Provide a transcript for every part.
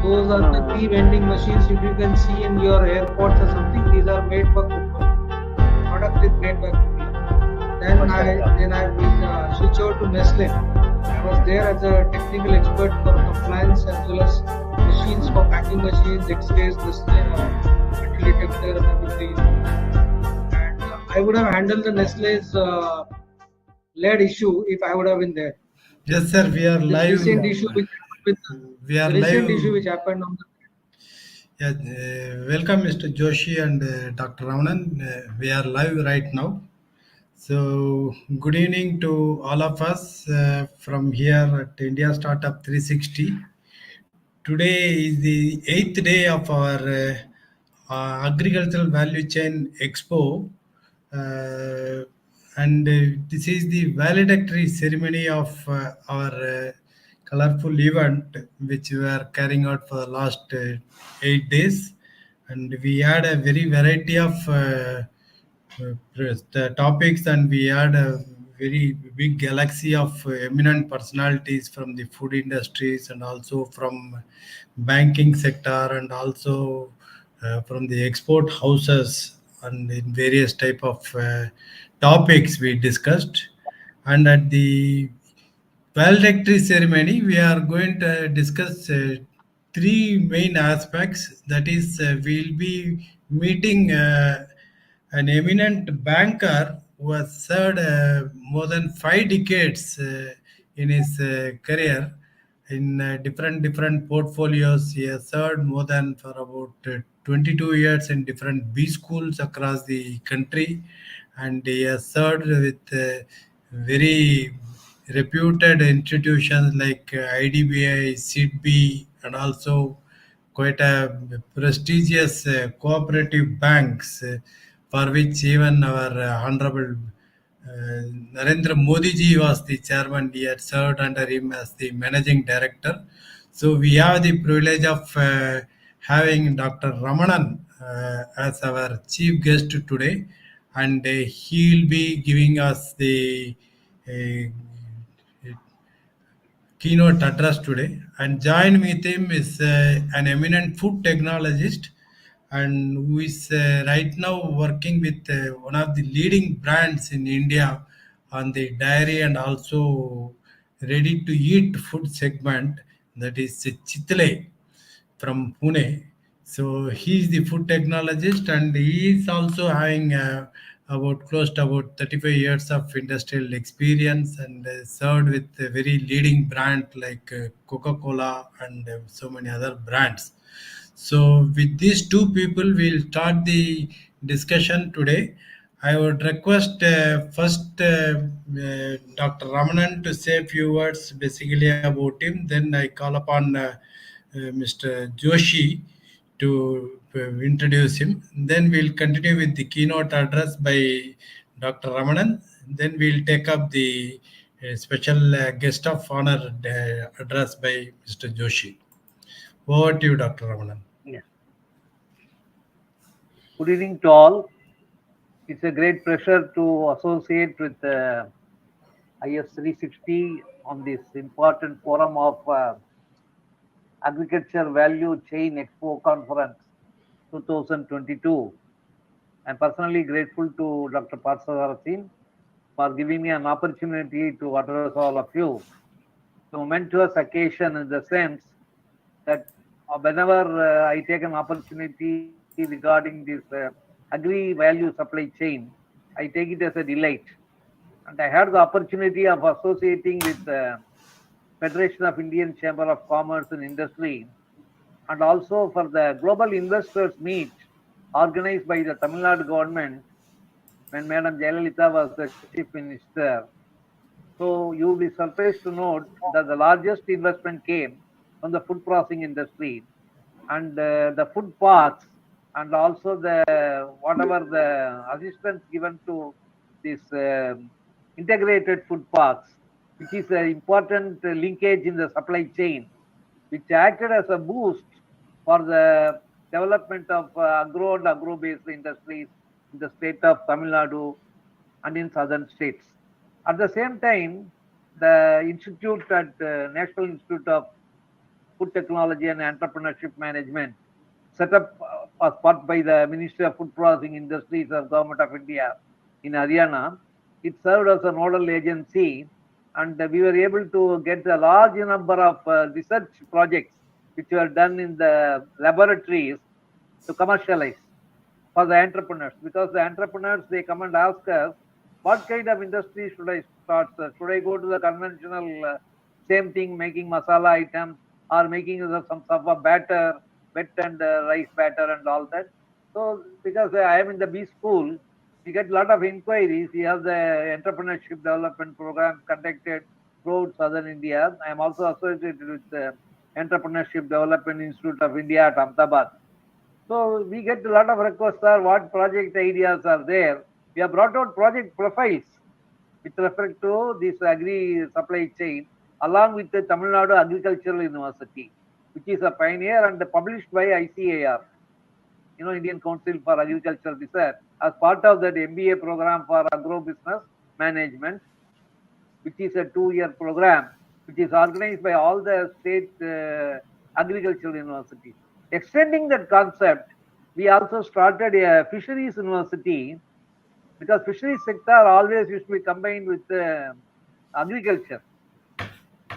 Those are the tea vending machines. If you can see in your airports or something, these are made for Coca. Product is made by Coca. Then I've been switched over to Nestle. I was there as a technical expert for compliance as well as machines for packing machines, X-rays, metal detector, and everything. And I would have handled the Nestle's lead issue if I would have been there. Yes, sir. We are This live. recent issue which happened We are the recent live. issue which happened on the Welcome, Mr. Joshi and Dr. Ramanan. We are live right now. So, good evening to all of us from here at India Startup 360. Today is the eighth day of our agricultural value chain expo, uh, and this is the valedictory ceremony of our colorful event, which we are carrying out for the last 8 days, and we had a very variety of the topics, and we had a very big galaxy of eminent personalities from the food industries and also from banking sector and also from the export houses, and in various type of topics we discussed. And at the valedictory ceremony, we are going to discuss three main aspects. That is, we'll be meeting an eminent banker who has served more than 5 decades in his career in different portfolios. He has served more than for about 22 years in different B schools across the country, and he has served with very reputed institutions like IDBI, SIDBI, and also quite a prestigious cooperative banks, for which even our Honorable Narendra Modi ji was the chairman. He had served under him as the managing director. So we have the privilege of having Dr. Ramanan as our chief guest today, and he'll be giving us the uh, keynote address today. And join with him is an eminent food technologist, and who is right now working with one of the leading brands in India on the dairy and also ready to eat food segment, that is Chitle from Pune. So he is the food technologist, and he is also having about close to about 35 years of industrial experience, and served with a very leading brand like Coca-Cola and so many other brands. So with these two people, we'll start the discussion today. I would request first Dr. Ramanan to say a few words basically about him. Then I call upon Mr. Joshi to introduce him. Then we'll continue with the keynote address by Dr. Ramanan. Then we'll take up the special guest of honor address by Mr. Joshi. Over to you, Dr. Ramanan. Yes. Good evening to all. It's a great pleasure to associate with IS360 on this important forum of Agriculture Value Chain Expo Conference 2022. I'm personally grateful to Dr. Parthasarathi for giving me an opportunity to address all of you. It's a momentous occasion in the sense that whenever I take an opportunity regarding this agri-value supply chain, I take it as a delight. And I had the opportunity of associating with Federation of Indian Chamber of Commerce and Industry, and also for the Global Investors Meet organized by the Tamil Nadu government when Madam Jayalalitha was the chief minister. So you will be surprised to note that the largest investment came from the food processing industry, and the food parks, and also the whatever the assistance given to this integrated food parks, which is an important linkage in the supply chain, which acted as a boost for the development of agro and agro-based industries in the state of Tamil Nadu and in southern states. At the same time, the institute at National Institute of Food Technology and Entrepreneurship Management, set up as part by the Ministry of Food Processing Industries of Government of India in Haryana. It served as a nodal agency, and we were able to get a large number of research projects which were done in the laboratories to commercialize for the entrepreneurs, because the entrepreneurs, they come and ask us, what kind of industry should I start, sir? Should I go to the conventional same thing, making masala items, or making some sort of batter, wet and rice batter and all that? So because I am in the B school, we get a lot of inquiries. We have the entrepreneurship development program conducted throughout southern India. I am also associated with the Entrepreneurship Development Institute of India at Ahmedabad. So we get a lot of requests, sir, what project ideas are there. We have brought out project profiles with respect to this agri supply chain, along with the Tamil Nadu Agricultural University, which is a pioneer and published by ICAR, Indian Council for Agricultural Research, as part of that MBA program for agro business management, which is a 2-year program, which is organized by all the state agricultural universities. Extending that concept, we also started a fisheries university, because fisheries sector always used to be combined with agriculture.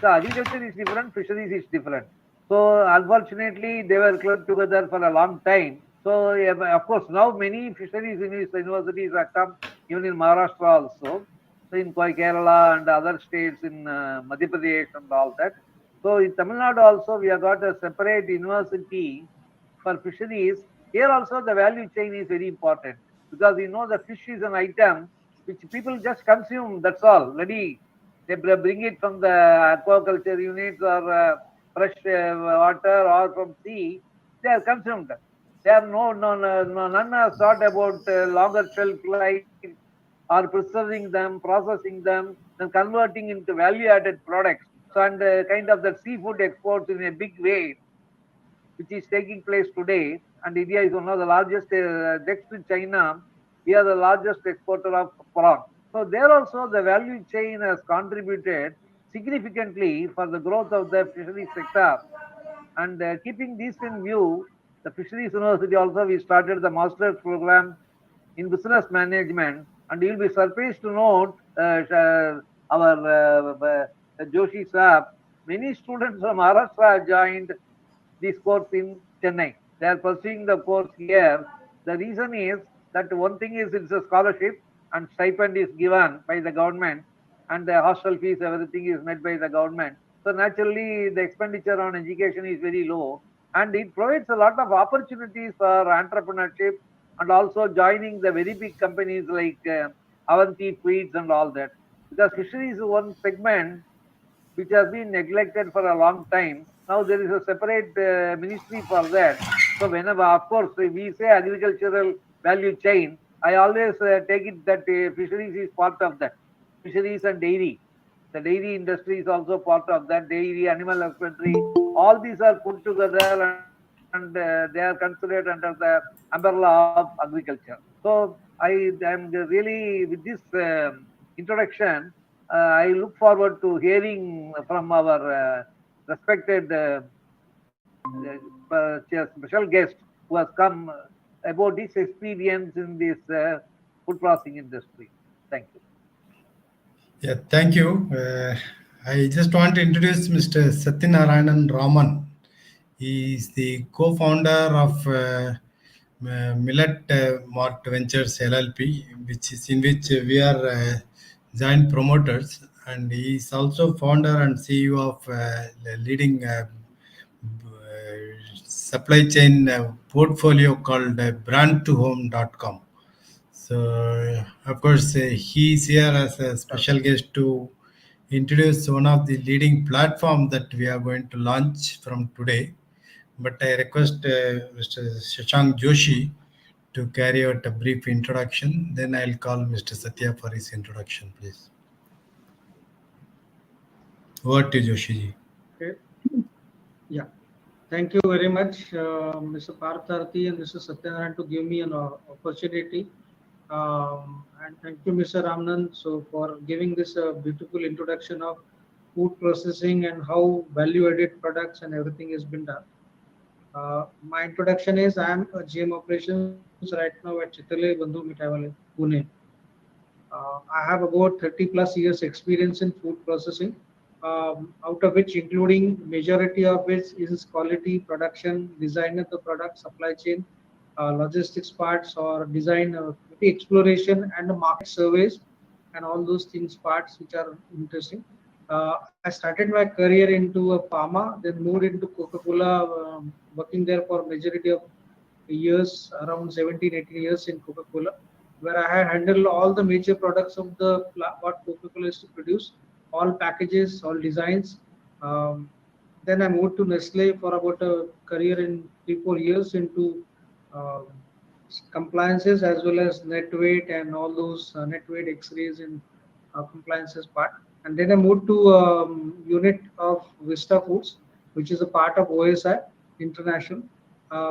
So agriculture is different, fisheries is different. So unfortunately, they were clubbed together for a long time. So of course, now many fisheries universities have come, even in Maharashtra also, so in Kerala and other states in Madhya Pradesh and all that. So in Tamil Nadu also, we have got a separate university for fisheries. Here also, the value chain is very important, because the fish is an item which people just consume. That's all. Ready, they bring it from the aquaculture units or fresh water or from sea. They are consumed. There are none has thought about longer shelf life or preserving them, processing them, then converting into value-added products. So, and kind of the seafood exports in a big way, which is taking place today. And India is one of the largest, next to China, we are the largest exporter of prawn. So there also the value chain has contributed significantly for the growth of the fisheries sector. And keeping this in view, the Fisheries University also, we started the master's program in business management, and you'll be surprised to note our Joshi Saab, many students from Maharashtra joined this course in Chennai. They are pursuing the course here. The reason is that one thing is it's a scholarship and stipend is given by the government, and the hostel fees, everything is met by the government. So naturally, the expenditure on education is very low, and it provides a lot of opportunities for entrepreneurship and also joining the very big companies like Avanti Feeds and all that. Because fisheries is one segment which has been neglected for a long time. Now there is a separate ministry for that. So whenever, of course, we say agricultural value chain, I always take it that fisheries is part of that. Fisheries and dairy. The dairy industry is also part of that. Dairy, animal husbandry, all these are put together, and they are considered under the umbrella of agriculture. So I am really, with this introduction, I look forward to hearing from our respected special guest who has come about his experience in this food processing industry. Thank you. Yeah, thank you. I just want to introduce Mr. Satyanarayanan Raman. He is the co-founder of Millet Mart Ventures LLP, in which we are joint promoters, and he is also founder and CEO of the leading supply chain portfolio called brand2home.com. So, of course, he is here as a special guest to introduce one of the leading platforms that we are going to launch from today. But I request Mr. Shashank Joshi to carry out a brief introduction. Then I'll call Mr. Satya for his introduction, please. Over to Joshi ji. Okay. Yeah. Thank you very much, Mr. Partharthi and Mr. Satyanarayan, to give me an opportunity. And thank you, Mr. Ramnan, so for giving this beautiful introduction of food processing and how value-added products and everything has been done. My introduction is I am a GM operations right now at Chitale Bandhu Mithaiwale, Pune. I have about 30 plus years experience in food processing, out of which including majority of which is quality, production, design of the product, supply chain, logistics parts or design, the exploration and the market surveys and all those things parts which are interesting. I started my career into a pharma, then moved into Coca-Cola, working there for majority of years, around 17, 18 years in Coca-Cola, where I had handled all the major products of the what Coca-Cola is to produce, all packages, all designs. Um, then I moved to Nestle for about a career in 3, 4 years into um, compliances as well as net weight and all those net weight X-rays and compliances part. And then I moved to unit of Vista Foods, which is a part of OSI International,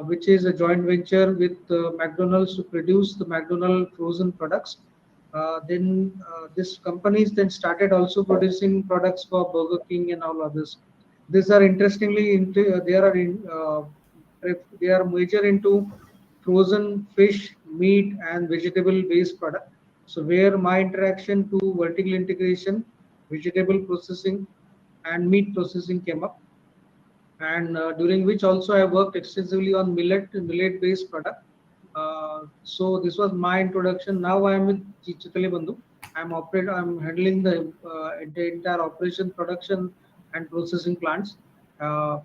which is a joint venture with McDonald's to produce the McDonald's frozen products. Then this companies then started also producing products for Burger King and all others. These are interestingly into they are major into frozen fish, meat, and vegetable based product. So where my interaction to vertical integration, vegetable processing, and meat processing came up, and during which also I worked extensively on millet based product. So this was my introduction. Now I am with Chitale Bandhu. I'm handling the entire operation, production, and processing plants. Uh,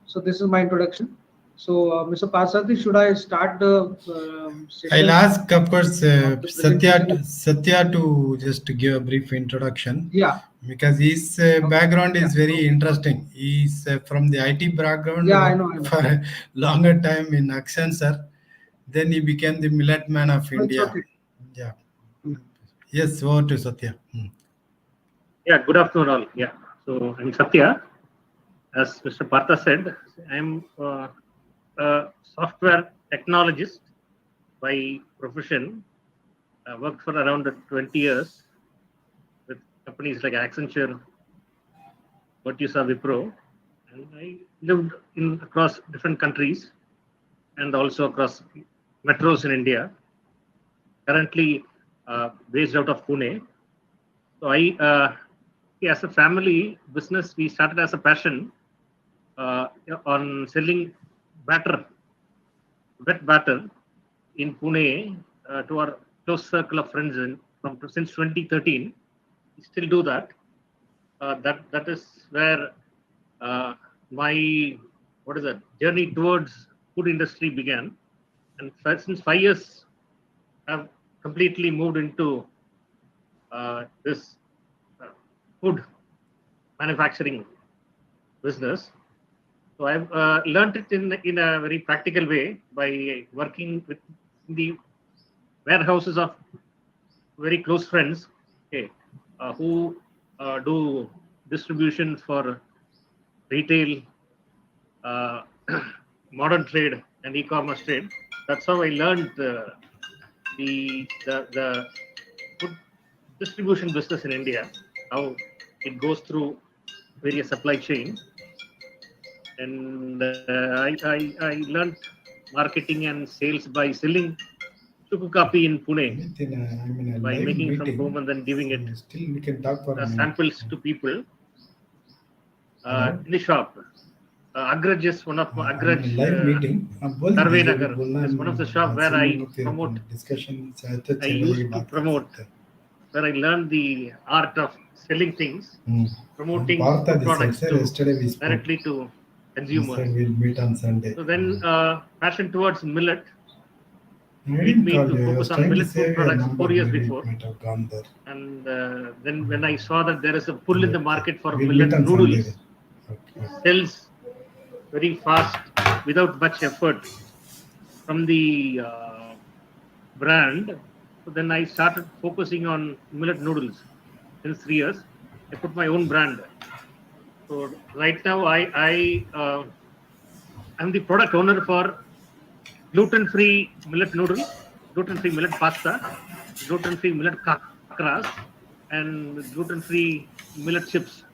so this is my introduction. So Mr. Pasadi, should I start the I'll session ask, of course, of the presentation? Satya to just give a brief introduction, Yeah, because his okay. background Yeah, is very okay. interesting. He's from the IT background, Yeah, worked I know. for a longer time in Accenture. Then he became the Millet Man of No, it's India. okay. Yeah. Mm. Yes, over to Satya. Yeah, good afternoon all. Yeah, so I'm Satya. As Mr. Partha said, I'm a software technologist by profession. I worked for around 20 years with companies like Accenture, Vertusa, Wipro, and I lived in across different countries and also across metros in India. Currently based out of Pune. So as a family business, we started as a passion on selling batter, wet batter in Pune to our close circle of friends since 2013. We still do that. That is where my journey towards food industry began. And since 5 years, I've completely moved into this food manufacturing business. So I've learned it in a very practical way by working with the warehouses of very close friends, okay, who do distribution for retail, uh, modern trade, and e-commerce trade. That's how I learned the food distribution business in India, how it goes through various supply chain. And I learned marketing and sales by selling sugar copy in Pune, I'm in a by live making from meeting, home and then giving it so still we can talk for a as minute. samples to people Hello? in the shop. Agraj is one of I'm Agraj in a live meeting. बोल Sarve दीजिए, Nagar बोलना is one of the shop where सुनने I को फिर promote. Discussion चाहे तो I चले ही used to बात कर promote, सकते हैं. where I learned the art of selling things, promoting Partha food this side, products sir. to Yesterday we spoke. directly to He consumers. said we'll meet on Sunday. So then passion towards millet I led didn't me call to you. I focus was on trying to millet food save your products number. 4 years Maybe before. it might have gone there. And then when I saw that there is a pull in the market for We'll millet meet on noodles, Sunday. Okay. sells very fast without much effort from the brand. So then I started focusing on millet noodles. Since 3 years, I put my own brand. So right now I'm the product owner for gluten-free millet noodle, gluten-free millet pasta, gluten-free millet kakras, and gluten-free millet chips.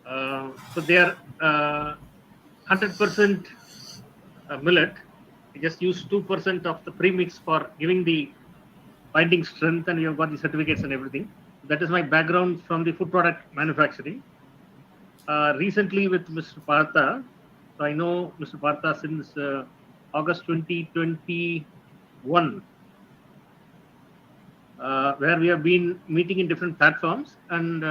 So they are 100% millet. We just use 2% of the premix for giving the binding strength, and we have got the certificates and everything. That is my background from the food product manufacturing. Recently with Mr. Partha, so I know Mr. Partha since August 2021, where we have been meeting in different platforms, and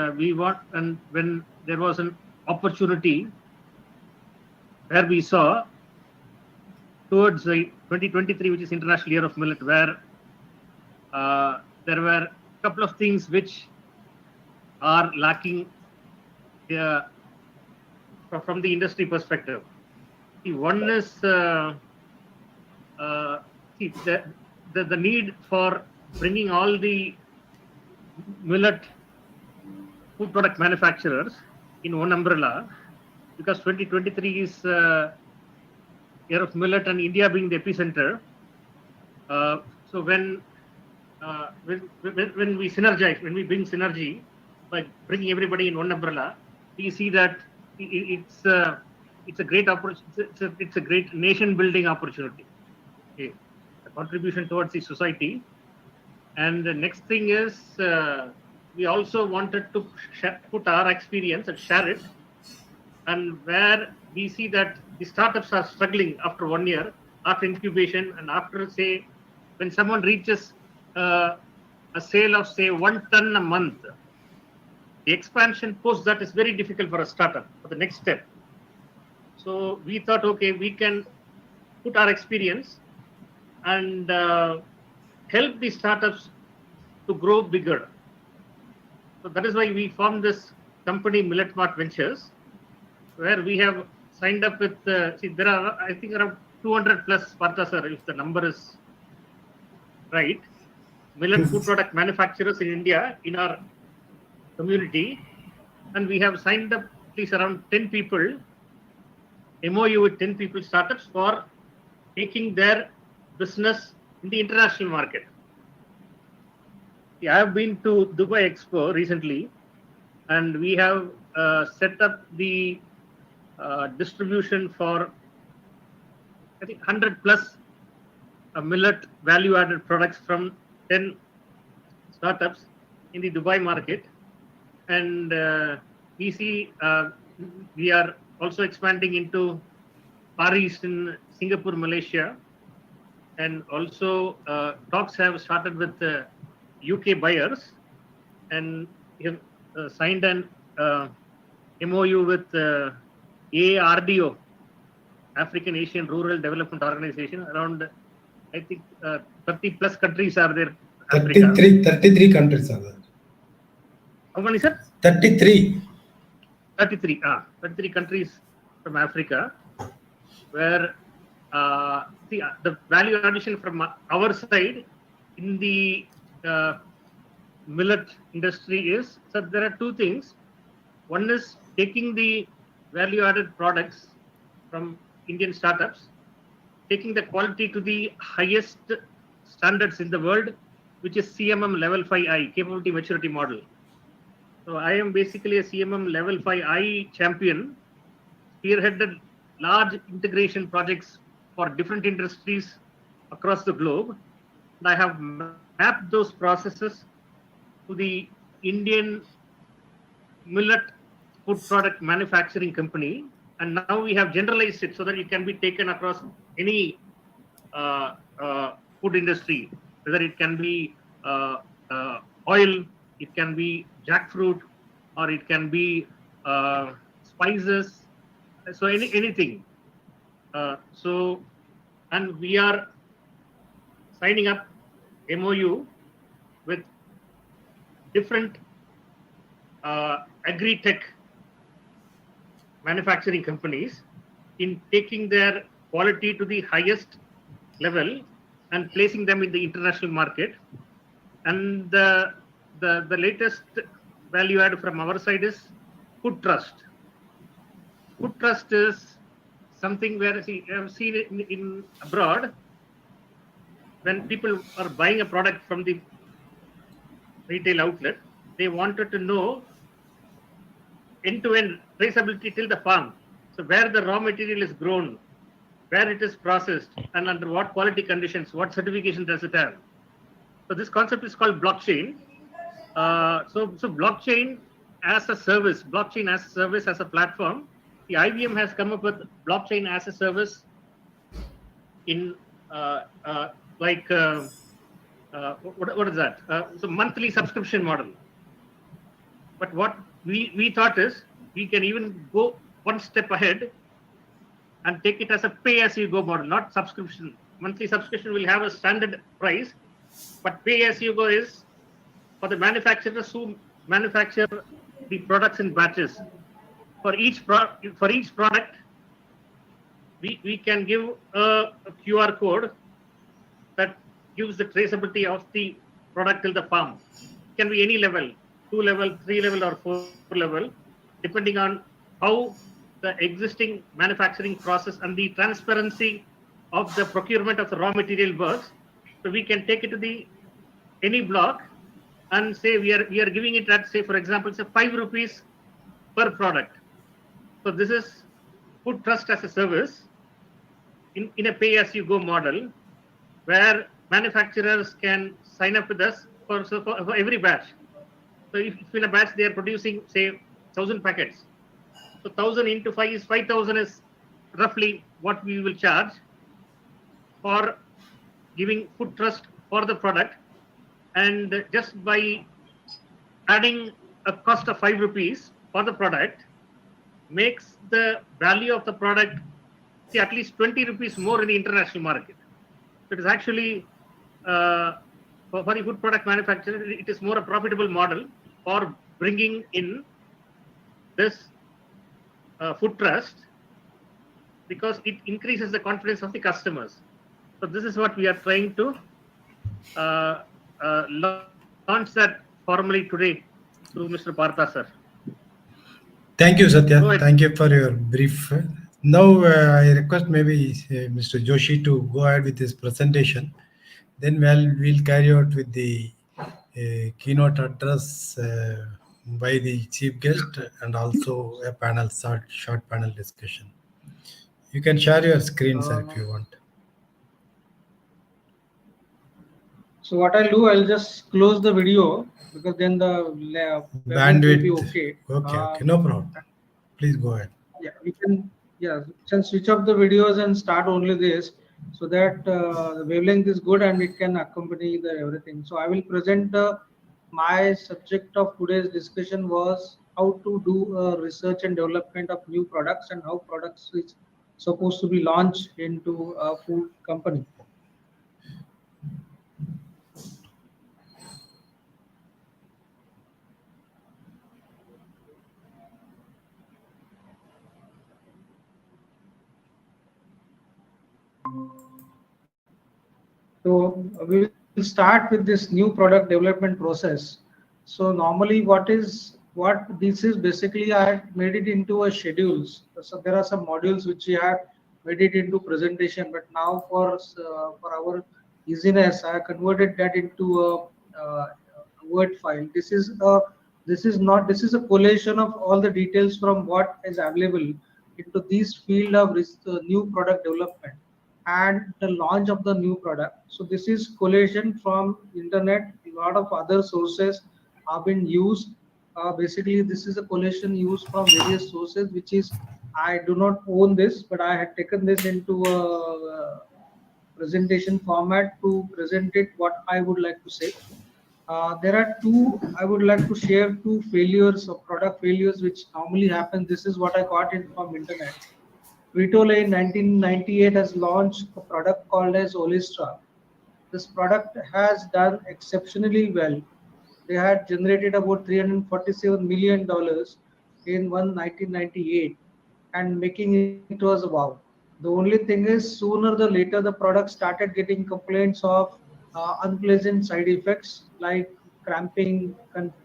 when there was an opportunity where we saw towards the 2023, which is International Year of Millet, where there were a couple of things which are lacking from the industry perspective. One is the need for bringing all the millet food product manufacturers in one umbrella, because 2023 is year of millet and India being the epicenter. So when we synergize, when we bring synergy by bringing everybody in one umbrella, we see that it's a great opportunity. It's a great nation building opportunity. Okay. A contribution towards the society. And the next thing is we also wanted to put our experience and share it. And where we see that the startups are struggling after 1 year, after incubation, and after, say, when someone reaches a sale of, say, 1 ton a month, the expansion post that is very difficult for a startup for the next step. So we thought, okay, we can put our experience and help the startups to grow bigger. So that is why we formed this company, Millet Mart Ventures, where we have signed up with, there are, I think, around 200 plus, Partha sir, if the number is right, millet food product manufacturers in India in our community. And we have signed up at least around 10 people, MOU with 10 people startups for taking their business in the international market. I have been to Dubai Expo recently, and we have set up the distribution for, I think, 100 plus millet value added products from 10 startups in the Dubai market. And we see we are also expanding into Far East in Singapore, Malaysia, and also talks have started with UK buyers, and we have signed an MOU with ARDO, African Asian Rural Development Organization. Around, I think, 30 plus countries are there. 33 countries are there. How many, sir? 33. 33 countries from Africa, where the value addition from our side in the millet industry is, so there are two things. One is taking the value added products from Indian startups, taking the quality to the highest standards in the world, which is CMM level 5I, capability maturity model. So I am basically a CMM level 5I champion, spearheaded large integration projects for different industries across the globe. And I have mapped those processes to the Indian millet food product manufacturing company. And now we have generalized it so that it can be taken across any food industry, whether it can be oil, it can be jackfruit, or it can be spices, so anything. And we are signing up MOU with different agri-tech manufacturing companies in taking their quality to the highest level and placing them in the international market. And the latest value add from our side is food trust. Food trust is something where I have seen it in abroad, when people are buying a product from the retail outlet, they wanted to know end-to-end traceability till the farm. So where the raw material is grown, where it is processed, and under what quality conditions, what certification does it have. So this concept is called blockchain. So blockchain as a service, as a platform. The IBM has come up with blockchain as a service in what is that? So monthly subscription model. But what we thought is we can even go one step ahead and take it as a pay-as-you-go model, not subscription. Monthly subscription will have a standard price, but pay-as-you-go is for the manufacturers who manufacture the products in batches. For each product, we can give a QR code that gives the traceability of the product till the farm. It can be any level, 2 level, 3 level, or 4 level, depending on how the existing manufacturing process and the transparency of the procurement of the raw material works. So we can take it to any block and say we are giving it at, say, for example, say 5 rupees per product. So this is food trust as a service in a pay-as-you-go model, where manufacturers can sign up with us for every batch. So if in a batch they are producing, say, 1,000 packets, so 1,000 into 5 is 5,000 is roughly what we will charge for giving food trust for the product. And just by adding a cost of 5 rupees for the product makes the value of the product, see, at least 20 rupees more in the international market. So it is actually, for the food product manufacturer, it is more a profitable model for bringing in this food trust, because it increases the confidence of the customers. So this is what we are trying to launch that formally today through Mr. Partha sir. Thank you, Satya. Thank you for your brief. Now I request maybe Mr. Joshi to go ahead with his presentation. Then we'll carry out with the keynote address by the chief guest and also a panel, short panel discussion. You can share your screen, sir, if you want. So what I'll do, I'll just close the video, because then the bandwidth will be okay. Okay, no problem. Please go ahead. Yeah, we can switch off the videos and start only this, so that the wavelength is good and it can accompany the everything. So I will present my subject of today's discussion was how to do research and development of new products and how products is supposed to be launched into a food company. So we will start with this new product development process. So normally what this is basically, I had made it into a schedules. So there are some modules which we had made it into presentation, but now for our easiness, I converted that into a Word file. This is a collation of all the details from what is available into this field of new product development and the launch of the new product. So this is collation from internet. A lot of other sources have been used. Basically, this is a collation used from various sources, which is, I do not own this, but I had taken this into a presentation format to present it what I would like to say. There are I would like to share two failures or product failures which normally happen. This is what I got in from internet. Frito-Lay in 1998 has launched a product called as Olistra. This product has done exceptionally well. They had generated about $347 million in 1998, and making it was wow. The only thing is, sooner or later, the product started getting complaints of unpleasant side effects like cramping,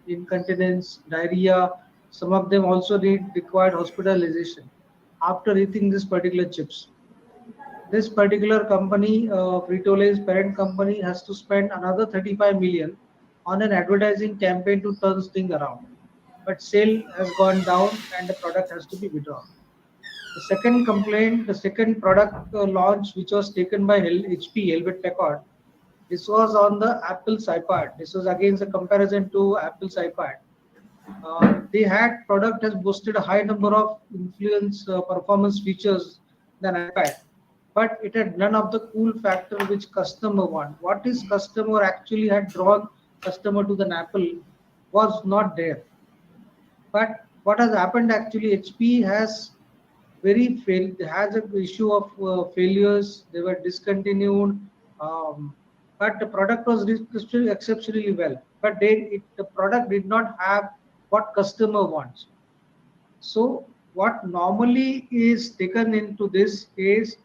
incontinence, diarrhea. Some of them also required hospitalization after eating this particular chips. This particular company, Frito-Lay's parent company, has to spend another 35 million on an advertising campaign to turn this thing around. but sale has gone down and the product has to be withdrawn. The second complaint, the second product launch which was taken by HP, Helvet Packard, this was on the Apple's iPad. This was against a comparison to Apple's iPad. They had product has boasted a high number of influence performance features than iPad, but it had none of the cool factor which customer want. What is customer actually had drawn customer to the Apple was not there. But what has happened actually, HP has has an issue of failures. They were discontinued, um, but the product was still exceptionally well. But the product did not have what customer wants. So what normally is taken into this is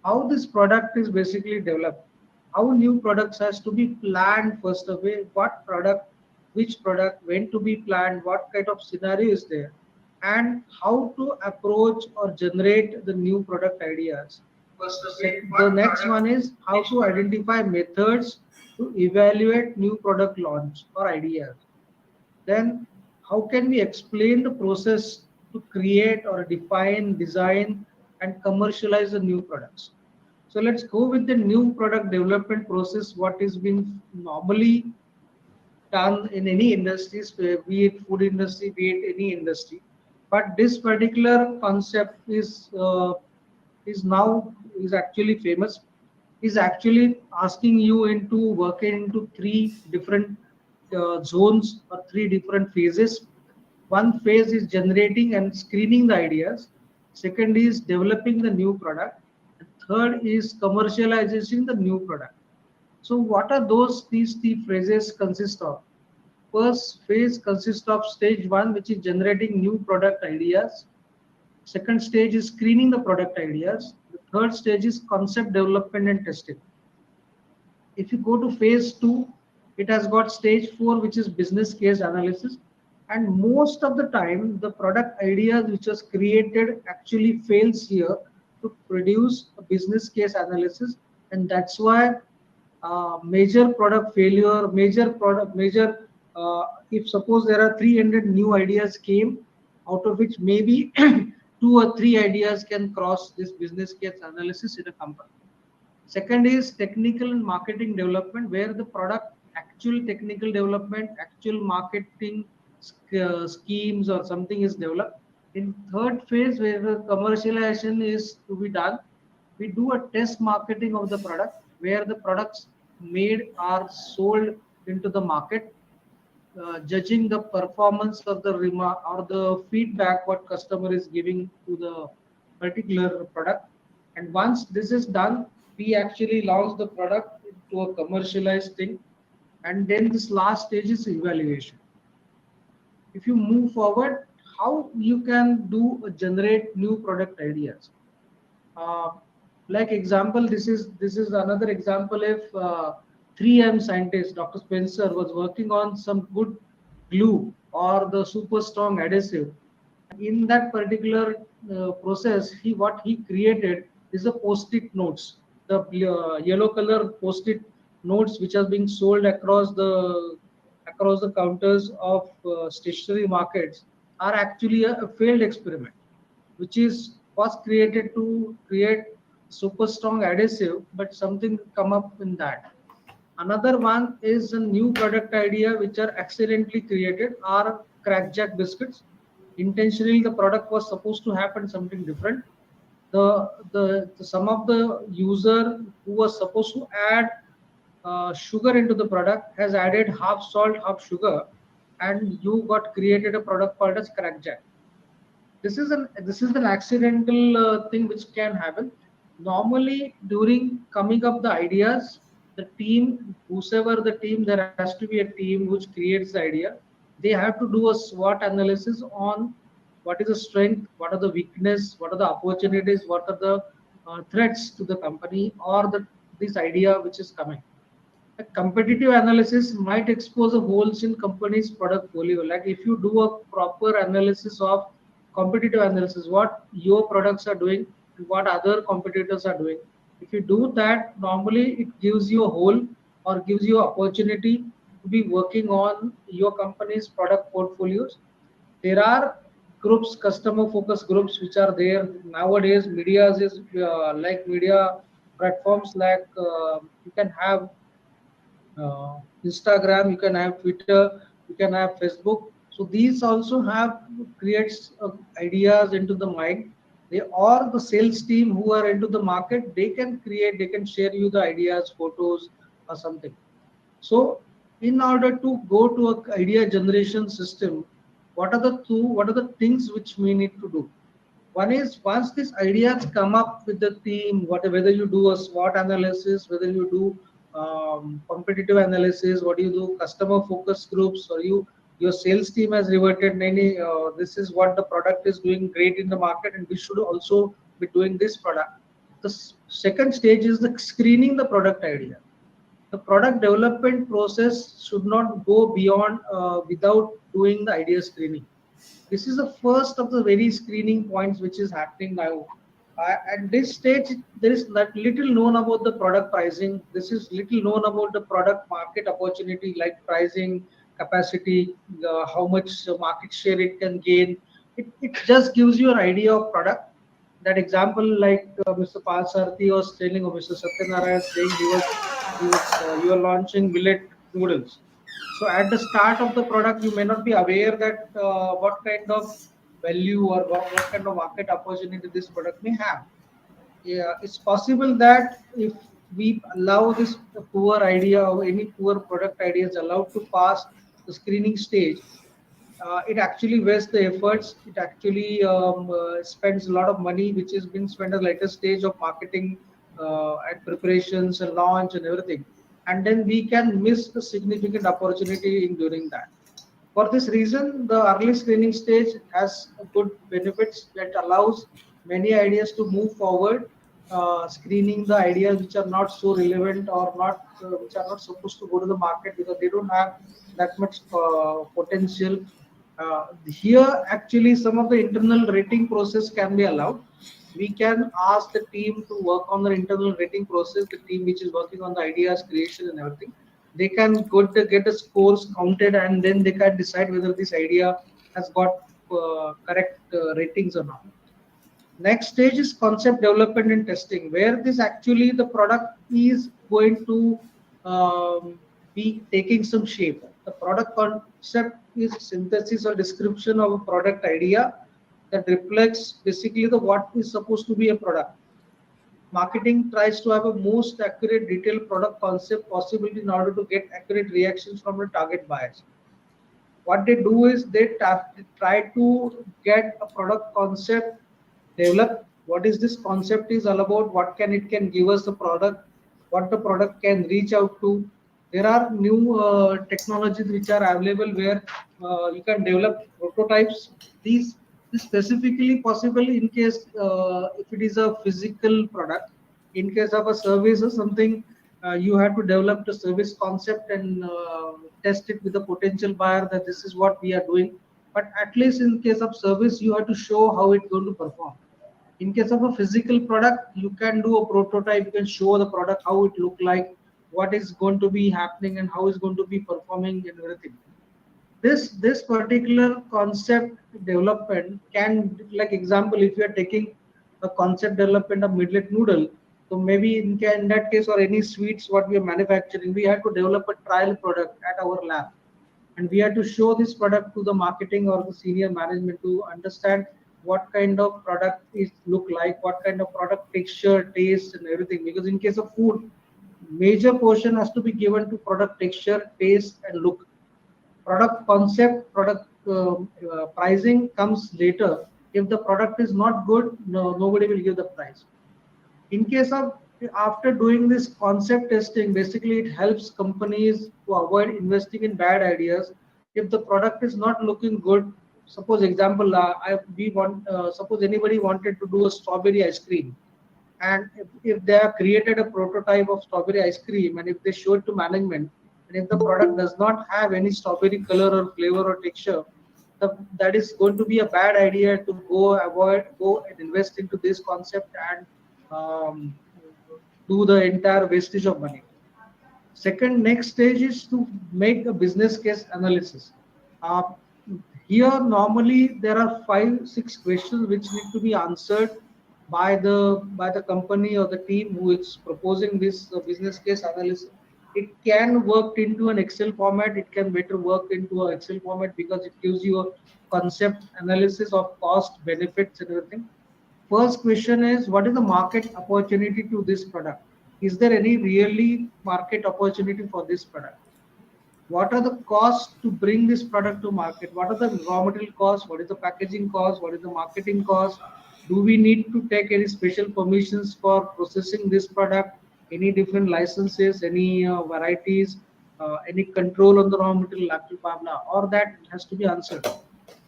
how this product is basically developed, how new products has to be planned first away, what product, which product, when to be planned, what kind of scenario is there, and how to approach or generate the new product ideas. The next one is how to identify methods to evaluate new product launch or ideas. Then how can we explain the process to create or define, design, and commercialize the new products? So let's go with the new product development process, what is being normally done in any industries, be it food industry, be it any industry. But this particular concept is now is actually famous. Is actually asking you into working into three different zones or three different phases. One phase is generating and screening the ideas. Second is developing the new product. And third is commercializing the new product. So what are these three phases consist of? First phase consists of stage one, which is generating new product ideas. Second stage is screening the product ideas. The third stage is concept development and testing. If you go to phase two, it has got stage four, which is business case analysis. And most of the time, the product ideas which was created actually fails here to produce a business case analysis. And that's why major product failure, if suppose there are 300 new ideas came, out of which maybe two or three ideas can cross this business case analysis in a company. Second is technical and marketing development, where the product actual technical development, actual marketing schemes or something is developed. In third phase, where the commercialization is to be done, we do a test marketing of the product, where the products made are sold into the market, judging the performance of the remark or the feedback what customer is giving to the particular product. And once this is done, we actually launch the product into a commercialized thing. And then this last stage is evaluation. If you move forward, how you can do generate new product ideas. Like example, this is another example. If 3M scientist Dr. Spencer was working on some good glue or the super strong adhesive, in that particular process, what he created is a post-it notes, the yellow color post-it notes which are being sold across the counters of stationery markets, are actually a failed experiment, which was created to create super strong adhesive, but something come up in that. Another one is a new product idea which are accidentally created, are crackjack biscuits. Intentionally the product was supposed to happen something different. The some of the user who was supposed to add sugar into the product has added half salt, half sugar, and you got created a product called as crackjack. This is an accidental thing which can happen. Normally during coming up the ideas, the team, whosoever the team, there has to be a team which creates the idea. They have to do a SWOT analysis on what is the strength, what are the weakness, what are the opportunities, what are the threats to the company or this idea which is coming. A competitive analysis might expose the holes in company's product portfolio. Like if you do a proper analysis of competitive analysis, what your products are doing, what other competitors are doing. If you do that, normally it gives you a hole or gives you opportunity to be working on your company's product portfolios. There are groups, customer focus groups, which are there nowadays. Media is like media platforms like you can have Instagram, you can have Twitter, you can have Facebook. So these also have creates ideas into the mind. They or the sales team who are into the market, they can create, they can share you the ideas, photos, or something. So in order to go to a idea generation system, what are the things which we need to do? One is once these ideas come up with the team, whether you do a SWOT analysis, whether you do competitive analysis, what do you do, customer focus groups, or your sales team has reverted many. This is what the product is doing great in the market, and we should also be doing this product. The second stage is the screening the product idea. The product development process should not go beyond without doing the idea screening. This is the first of the very screening points which is happening now. At this stage, there is that little known about the product pricing. This is little known about the product market opportunity, like pricing, capacity, how much market share it can gain. It just gives you an idea of product. That example, like Mr. Palsarthi was telling, or Mr. Satyanarayan saying, he was you are launching millet noodles. So at the start of the product, you may not be aware that what kind of value or what kind of market opportunity this product may have. Yeah, it's possible that if we allow this poor idea or any poor product idea is allowed to pass the screening stage, it actually wastes the efforts. It actually spends a lot of money, which has been spent at a later stage of marketing and preparations and launch and everything. And then we can miss the significant opportunity in doing that. For this reason, the early screening stage has good benefits that allows many ideas to move forward, screening the ideas which are not so relevant or not which are not supposed to go to the market because they don't have that much potential. Here, actually, some of the internal rating process can be allowed. We can ask the team to work on the internal rating process, the team which is working on the ideas creation and everything. They can get the scores counted, and then they can decide whether this idea has got correct ratings or not. Next stage is concept development and testing, where this actually the product is going to be taking some shape. The product concept is synthesis or description of a product idea that reflects basically the what is supposed to be a product. Marketing tries to have a most accurate detailed product concept possible in order to get accurate reactions from the target buyers. What they do is they try to get a product concept developed. What is this concept is all about? What can it can give us the product? What the product can reach out to? There are new technologies which are available where you can develop prototypes. These specifically possible in case if it is a physical product. In case of a service or something, you have to develop the service concept and test it with a potential buyer that this is what we are doing. But at least in case of service, you have to show how it's going to perform. In case of a physical product, you can do a prototype, you can show the product how it look like, what is going to be happening and how it's going to be performing and everything. This particular concept development can, like example, if you are taking a concept development of millet noodle, so maybe in that case, or any sweets what we are manufacturing, we have to develop a trial product at our lab, and we have to show this product to the marketing or the senior management to understand what kind of product is look like, what kind of product texture, taste and everything. Because in case of food, major portion has to be given to product texture, taste and look. Product concept, product pricing comes later. If the product is not good, nobody will give the price. In case of after doing this concept testing, basically it helps companies to avoid investing in bad ideas. If the product is not looking good, suppose example, suppose anybody wanted to do a strawberry ice cream, and if they have created a prototype of strawberry ice cream, and if they show it to management, and if the product does not have any strawberry color or flavor or texture, that is going to be a bad idea to go and invest into this concept and um, do the entire wastage of money. Second, next stage is to make a business case analysis. Uh, Here normally there are 5-6 questions which need to be answered by the company or the team who is proposing this business case analysis. It can work into an Excel format. It can better work into an Excel format because it gives you a concept analysis of cost, benefits, and everything. First question is, what is the market opportunity to this product? Is there any really market opportunity for this product? What are the costs to bring this product to market? What are the raw material costs? What is the packaging cost? What is the marketing cost? Do we need to take any special permissions for processing this product? Any different licenses, any varieties, any control on the raw material, blah, blah, or that has to be answered.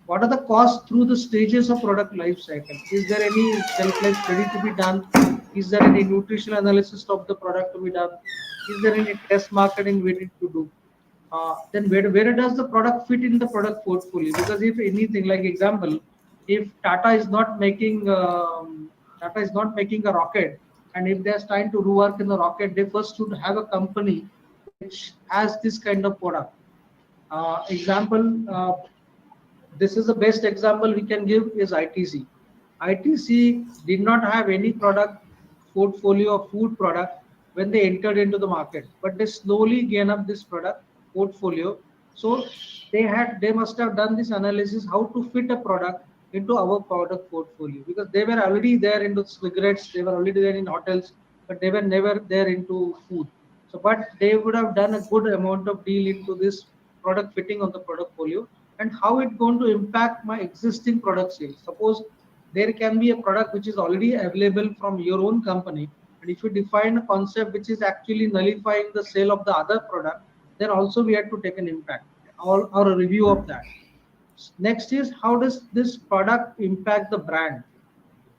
What are the costs through the stages of product life cycle? Is there any shelf life study to be done? Is there any nutritional analysis of the product to be done? Is there any test marketing we need to do? Then where does the product fit in the product portfolio? Because if anything, like example, if Tata is not making a rocket, and if they're trying to do work in the rocket, they first should have a company which has this kind of product. This is the best example we can give is ITC. ITC did not have any product portfolio of food product when they entered into the market, but they slowly gain up this product portfolio. So they must have done this analysis how to fit a product into our product portfolio, because they were already there into cigarettes, they were already there in hotels, but they were never there into food. So, but they would have done a good amount of deal into this product fitting on the product portfolio and how it's going to impact my existing product sales. Suppose there can be a product which is already available from your own company, and if you define a concept which is actually nullifying the sale of the other product, then also we have to take an impact or a review of that. Next is, how does this product impact the brand?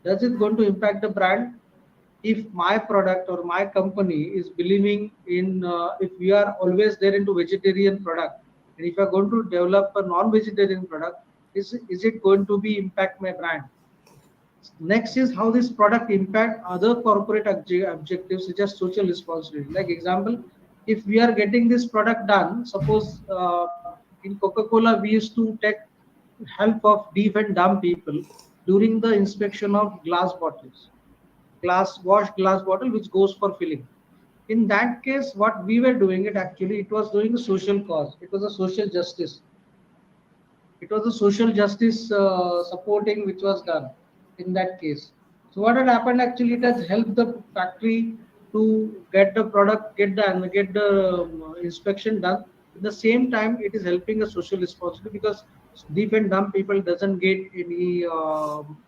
Does it going to impact the brand? If my product or my company is believing in, if we are always there into vegetarian product, and if you are going to develop a non-vegetarian product, is it going to be impact my brand? Next is how this product impact other corporate objectives such as social responsibility. Like example, if we are getting this product done, suppose in Coca-Cola we used to take help of deaf and dumb people during the inspection of glass bottles, washed glass bottle which goes for filling. In that case, what we were doing, it was doing a social cause. It was a social justice. It was a social justice supporting which was done in that case. So what had happened, actually, it has helped the factory to get the product, get the inspection done. At the same time, it is helping a social responsibility, because deaf and dumb people doesn't get any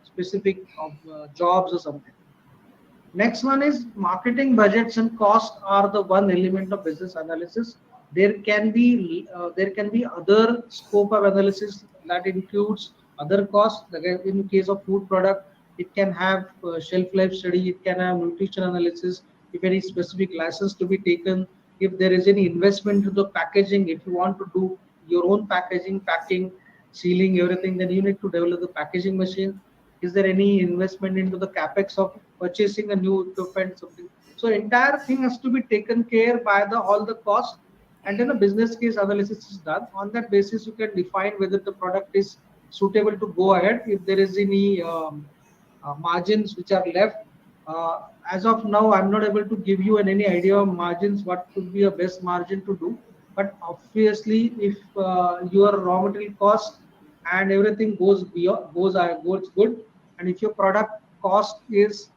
specific jobs or something. Next one is marketing budgets and cost are the one element of business analysis. There can be other scope of analysis that includes other costs. Again, in case of food product, it can have shelf life study, it can have nutrition analysis, if any specific license to be taken, if there is any investment to the packaging, if you want to do your own packaging, packing, sealing, everything, then you need to develop the packaging machine. Is there any investment into the capex of purchasing a new equipment, something? So entire thing has to be taken care by all the costs, and then a business case analysis is done. On that basis, you can define whether the product is suitable to go ahead. If there is any margins which are left, as of now, I'm not able to give you any idea of margins, what could be a best margin to do. But obviously, if your raw material cost and everything goes good, and if your product cost is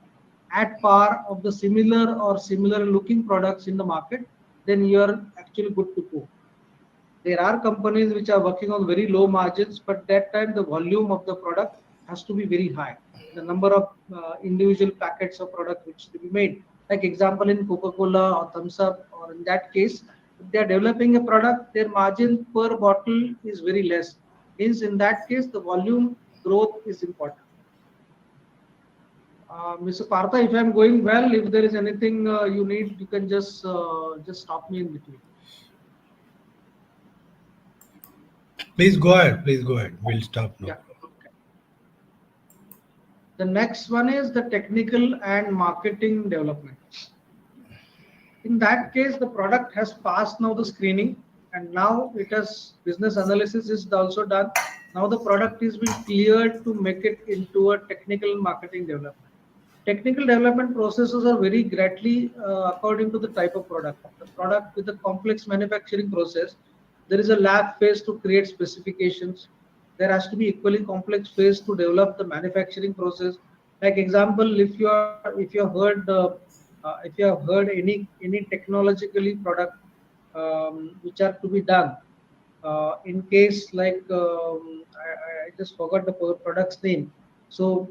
at par of the similar looking products in the market, then you are actually good to go. There are companies which are working on very low margins, but that time the volume of the product has to be very high. The number of individual packets of product which to be made. Like example, in Coca-Cola or Thumbs Up, or in that case, if they are developing a product, their margin per bottle is very less. Hence, in that case, the volume growth is important. Mr. Partha, if I'm going well, if there is anything you need, you can just stop me in between. Please go ahead. We'll stop now. Yeah. Okay. The next one is the technical and marketing development. In that case, the product has passed now the screening, and now it has business analysis is also done. Now the product is being cleared to make it into a technical marketing development. Technical development processes are very greatly according to the type of product. The product with a complex manufacturing process, there is a lab phase to create specifications. There has to be equally complex phase to develop the manufacturing process. Like example, if you have heard any technologically product which are to be done, in case like I just forgot the product's name. So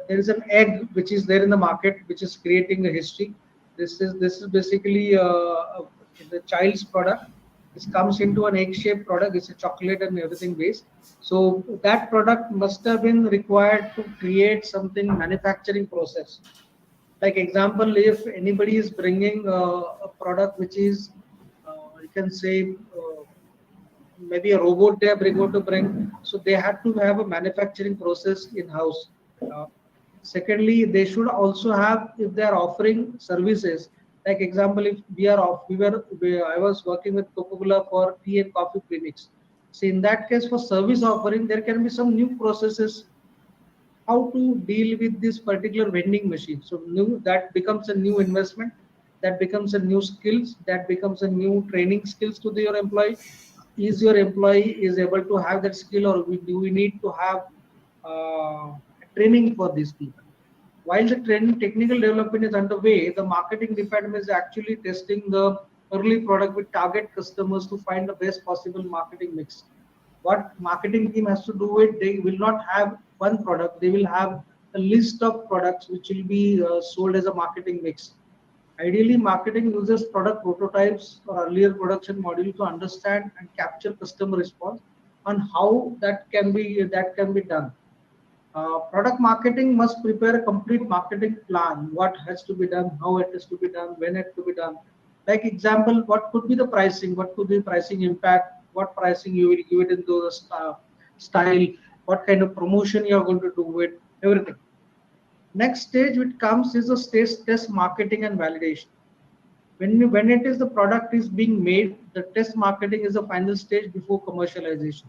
there is an egg which is there in the market, which is creating a history. This is basically the child's product. This comes into an egg-shaped product. It's a chocolate and everything based. So that product must have been required to create something manufacturing process. Like example, if anybody is bringing a product which is, you can say. Maybe a robot they are going to bring, so they have to have a manufacturing process in house. uh, Secondly, they should also have, if they are offering services, like example, if I was working with Coca-Cola for tea and coffee premix. So in that case, for service offering, there can be some new processes how to deal with this particular vending machine. So new, that becomes a new investment, that becomes a new skills, that becomes a new training skills to your employee. Is your employee is able to have that skill, or do we need to have training for these people? While the technical development is underway, the marketing department is actually testing the early product with target customers to find the best possible marketing mix. What marketing team has to do it, they will not have one product, they will have a list of products which will be sold as a marketing mix. Ideally, marketing uses product prototypes or earlier production module to understand and capture customer response on how that can be done. Product marketing must prepare a complete marketing plan. What has to be done, how it has to be done, when it to be done. Like example, what could be the pricing? What could be the pricing impact? What pricing you will give it into the style? What kind of promotion you are going to do with everything. Next stage which comes is the stage test marketing and validation. When it is the product is being made, the test marketing is the final stage before commercialization.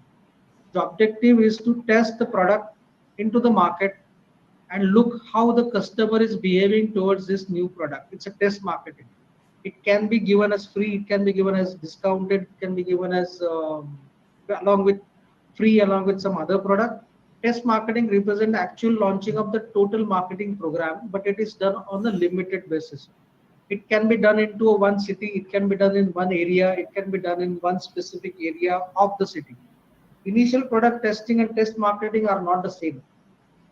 The objective is to test the product into the market and look how the customer is behaving towards this new product. It's a test marketing. It can be given as free, it can be given as discounted, it can be given as along with free, along with some other product. Test marketing represent actual launching of the total marketing program, but it is done on a limited basis. It can be done into a one city, it can be done in one area, it can be done in one specific area of the city. Initial product testing and test marketing are not the same.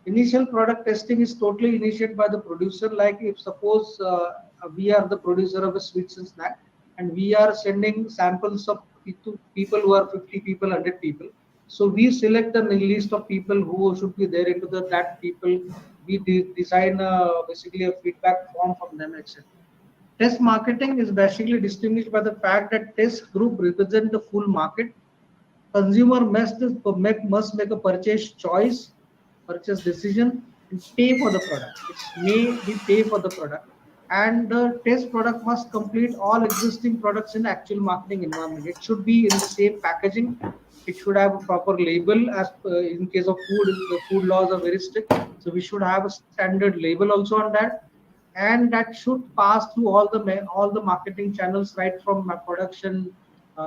Initial product testing is totally initiated by the producer. Like if suppose we are the producer of a sweets and snack, and we are sending samples of people who are 50 people, 100 people. So we select a list of people who should be there into that people. We design basically a feedback form from them, etc. Test marketing is basically distinguished by the fact that test group represent the full market. Consumer must make a purchase decision, and pay for the product. It's may be pay for the product, and the test product must complete all existing products in actual marketing environment. It should be in the same packaging. It should have a proper label. As in case of food, the food laws are very strict, so we should have a standard label also on that, and that should pass through all the marketing channels, right from production,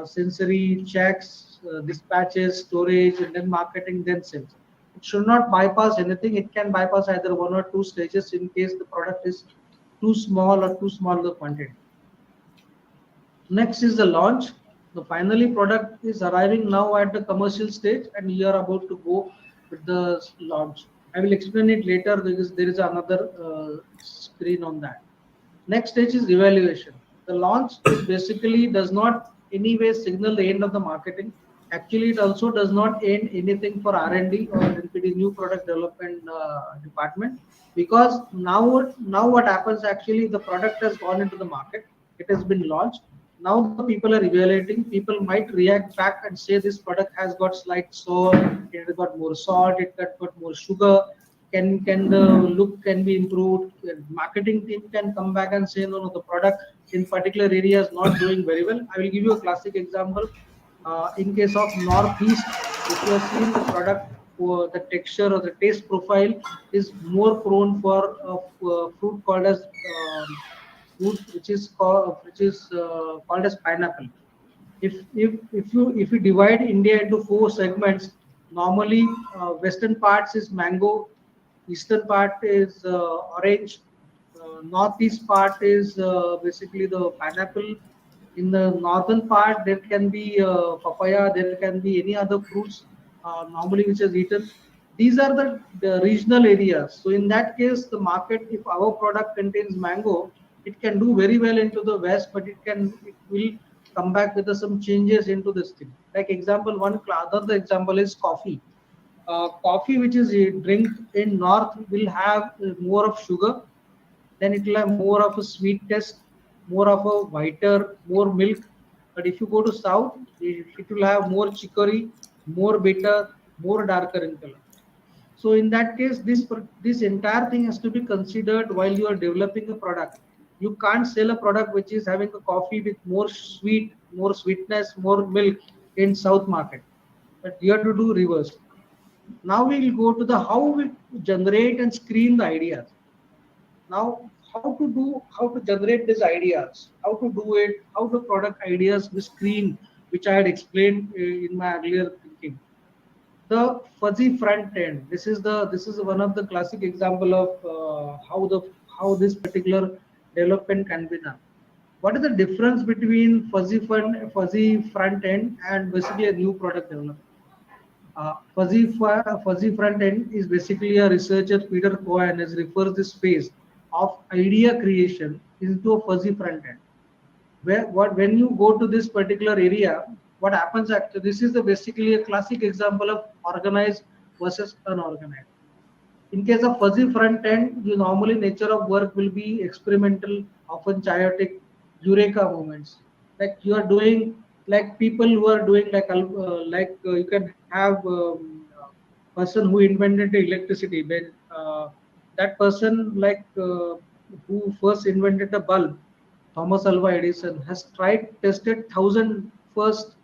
sensory checks, dispatches, storage, and then marketing, then sales. It should not bypass anything. It can bypass either one or two stages in case the product is too small or too small the quantity. Next is the launch. The finally product is arriving now at the commercial stage, and we are about to go with the launch. I will explain it later because there is another screen on that. Next stage is evaluation. The launch is basically does not anyway signal the end of the marketing. Actually, it also does not end anything for R&D or NPD, new product development department, because now what happens, actually the product has gone into the market, it has been launched. Now the people are evaluating. People might react back and say this product has got slight salt, it has got more salt, it has got more sugar. Can the look can be improved? Marketing team can come back and say no, the product in particular area is not doing very well. I will give you a classic example. In case of Northeast, if you have seen the product, for the texture or the taste profile is more prone for fruit called as fruit which is called as pineapple. If you divide India into four segments, normally western parts is mango, eastern part is orange, northeast part is basically the pineapple. In the northern part, there can be papaya, there can be any other fruits normally which is eaten. These are the regional areas. So in that case, the market, if our product contains mango, it can do very well into the west, but it will come back with some changes into this thing. Like example, other example is coffee. Coffee which is drink in north will have more of sugar, then it will have more of a sweet taste, more of a whiter, more milk. But if you go to south, it will have more chicory, more bitter, more darker in color. So in that case, this entire thing has to be considered while you are developing a product. You can't sell a product which is having a coffee with more sweetness, more milk in south market. But you have to do reverse. Now we will go to the how we generate and screen the ideas. Now how to generate these ideas, how to do it, how the product ideas we screen, which I had explained in my earlier thinking. The fuzzy front end. This is one of the classic example of how this particular development can be done. What is the difference between fuzzy front end and basically a new product development? Fuzzy front end is basically a researcher Peter Cohen has refers this phase of idea creation into a fuzzy front end. When you go to this particular area, what happens actually? This is basically a classic example of organized versus unorganized. In case of fuzzy front end, the normally nature of work will be experimental, often chaotic, eureka moments. Like you are doing, like people who are doing you can have person who invented the electricity. When that person who first invented the bulb, Thomas Alva Edison, has tried tested thousand first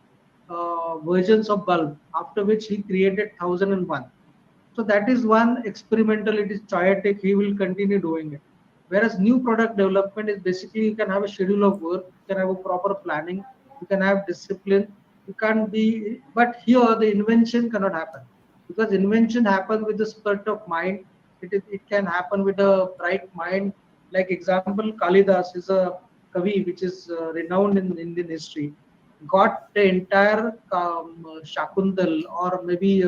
versions of bulb, after which he created 1001. So that is one experimental, it is chaotic, he will continue doing it. Whereas new product development is basically you can have a schedule of work, you can have a proper planning, you can have discipline, you can't be, but here the invention cannot happen. Because invention happens with the spirit of mind, it can happen with a bright mind. Like example, Kalidas is a Kavi which is renowned in Indian history, got the entire Shakuntal or maybe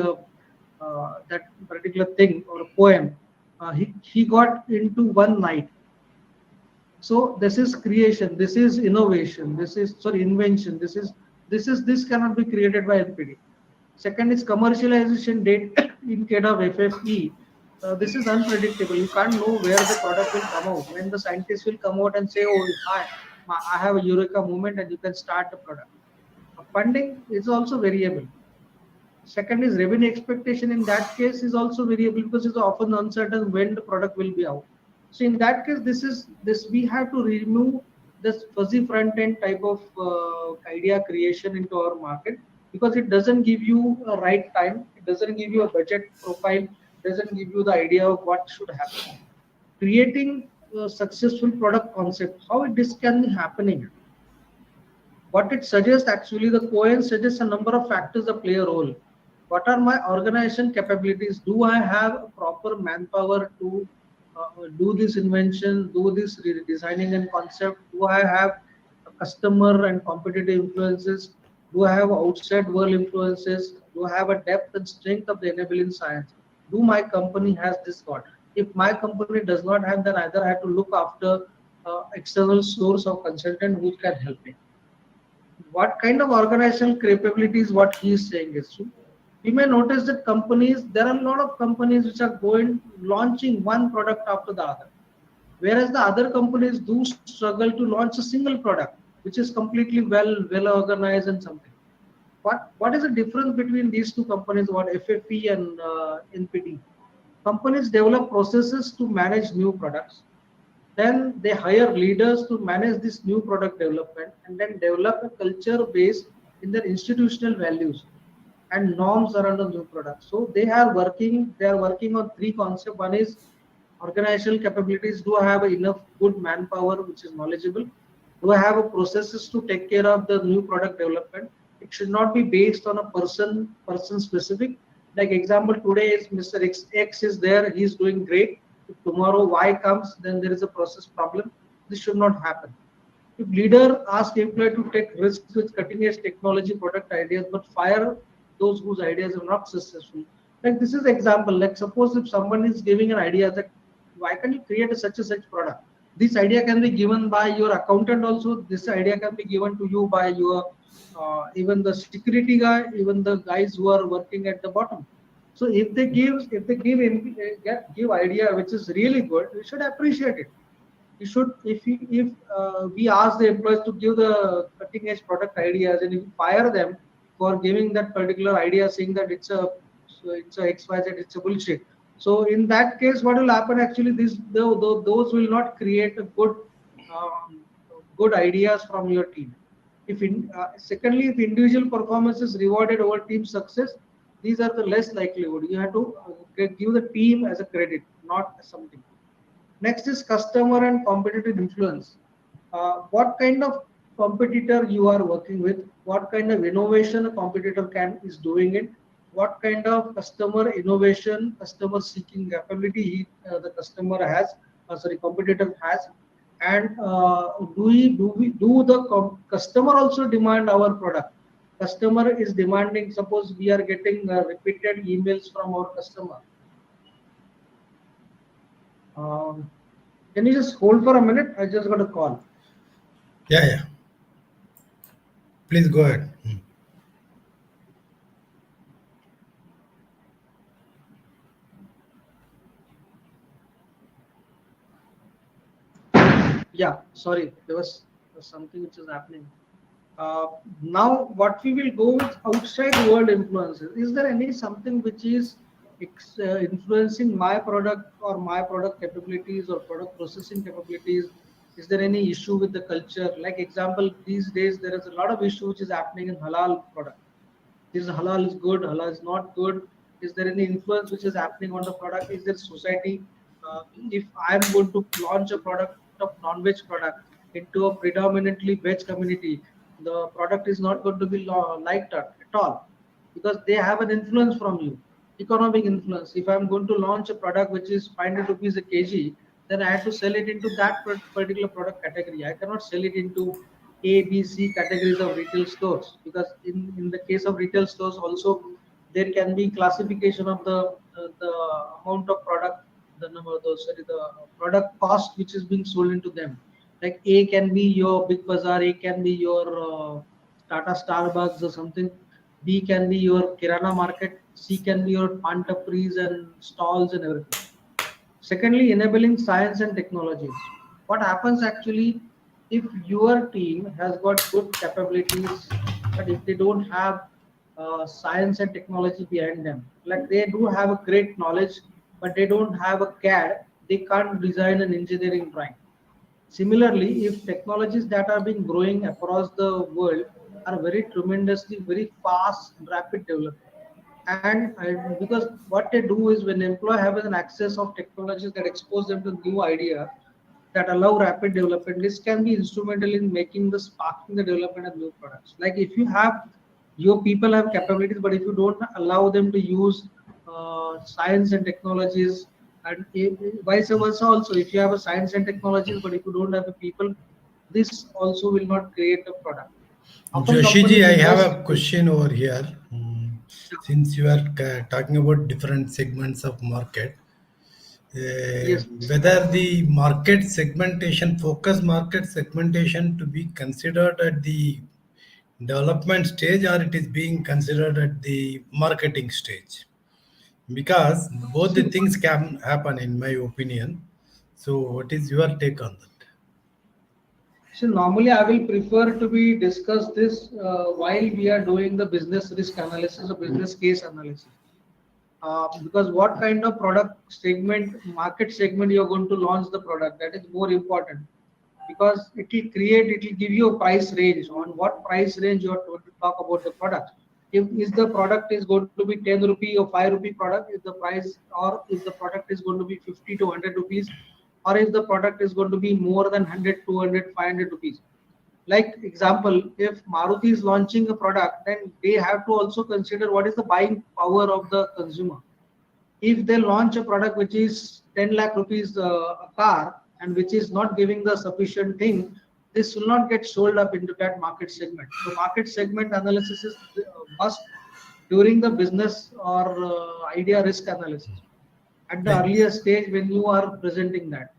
that particular thing or poem, he got into one night. So this is creation, this is innovation, this is sorry invention, this cannot be created by NPD. Second is commercialization date in case of FFE. This is unpredictable. You can't know where the product will come out. When the scientists will come out and say, "Oh, I have a eureka moment," and you can start the product. Funding is also variable. Second is revenue expectation. In that case, is also variable because it's often uncertain when the product will be out. So in that case, this we have to remove this fuzzy front end type of idea creation into our market, because it doesn't give you a right time, it doesn't give you a budget profile, doesn't give you the idea of what should happen. Creating a successful product concept, how this can be happening? What it suggests actually, the Cohen suggests a number of factors that play a role. What are my organization capabilities? Do I have a proper manpower to do this invention, do this designing and concept? Do I have a customer and competitive influences? Do I have outside world influences? Do I have a depth and strength of the enabling science? Do my company has this got? If my company does not have, then either I have to look after external source of consultant who can help me. What kind of organizational capabilities what he is saying is true. You may notice that companies, there are a lot of companies which are launching one product after the other, whereas the other companies do struggle to launch a single product which is completely well organized and something. What is the difference between these two companies, what FFE and NPD? Companies develop processes to manage new products, then they hire leaders to manage this new product development, and then develop a culture based in their institutional values. and norms around the new product. So they are working on three concepts. One is organizational capabilities. Do I have enough good manpower which is knowledgeable? Do I have a processes to take care of the new product development? It should not be based on a person specific. Like example, today is Mr. X is there, he's doing great. If tomorrow Y comes, then there is a process problem. This should not happen. If leader ask employee to take risks with cutting edge technology product ideas, but fire those whose ideas are not successful. Like this is example. Like suppose if someone is giving an idea that why can't you create a such product? This idea can be given by your accountant also. This idea can be given to you by your even the security guy, even the guys who are working at the bottom. So if they give idea which is really good, we should appreciate it. You should if we ask the employees to give the cutting edge product ideas and if you fire them for giving that particular idea saying that it's a XYZ, it's a bullshit. So in that case, what will happen actually? Those will not create a um, good ideas from your team. Secondly, if individual performance is rewarded over team success, these are the less likelihood. You have to give the team as a credit, not as something. Next is customer and competitive influence. What kind of competitor you are working with? What kind of innovation a competitor is doing it? What kind of customer innovation, customer seeking capability the customer has, competitor has, and do the customer also demand our product? Customer is demanding. Suppose we are getting repeated emails from our customer. Can you just hold for a minute? I just got a call. Yeah. Please go ahead. Yeah, sorry, there was something which is happening. Now, what we will go with outside world influences. Is there any something which is influencing my product or my product capabilities or product processing capabilities? Is there any issue with the culture? Like example, these days there is a lot of issue which is happening in halal product. Is halal is good, halal is not good? Is there any influence which is happening on the product? Is there society? If I am going to launch a product of non-veg product into a predominantly veg community, the product is not going to be liked at all because they have an influence from you, economic influence. If I'm going to launch a product which is 500 rupees a kg, then I have to sell it into that particular product category. I cannot sell it into A, B, C categories of retail stores because in the case of retail stores also there can be classification of the amount of product, the number, the product cost which is being sold into them. Like A can be your Big Bazaar, A can be your Tata Starbucks or something. B can be your Kirana market, C can be your pan tapris and stalls and everything. Secondly, enabling science and technologies. What happens actually if your team has got good capabilities, but if they don't have science and technology behind them, like they do have a great knowledge, but they don't have a CAD, they can't design an engineering drawing. Similarly, if technologies that are being growing across the world are very tremendously, very fast, rapid development, and because what they do is when employee have an access of technologies that expose them to new idea that allow rapid development, this can be instrumental in making the sparking the development of new products. Like if you have your people have capabilities, but if you don't allow them to use science and technologies, and vice versa also, if you have a science and technologies, but if you don't have the people, this also will not create a product. Often Joshiji, I have invest. a question over here. Since you are talking about different segments of market, Yes. whether the market segmentation, focus market segmentation to be considered at the development stage or it is being considered at the marketing stage? Because both the See, things can happen in my opinion. So what is your take on that? so normally I will prefer to be discuss this while we are doing the business risk analysis or business case analysis. Because what kind of product segment, market segment you are going to launch the product, that is more important. Because it will give you a price range on what price range you are going to talk about the product. Is the product is going to be 10 rupee or 5 rupee product, is the price, or if the product is going to be 50 to 100 rupees, or if the product is going to be more than 100, 200, 500 rupees. Like example, if Maruti is launching a product, then they have to also consider what is the buying power of the consumer. If they launch a product which is 10 lakh rupees a car, and which is not giving the sufficient thing, this will not get sold up into that market segment. So market segment analysis is must during the business or idea risk analysis at the earlier stage when you are presenting that.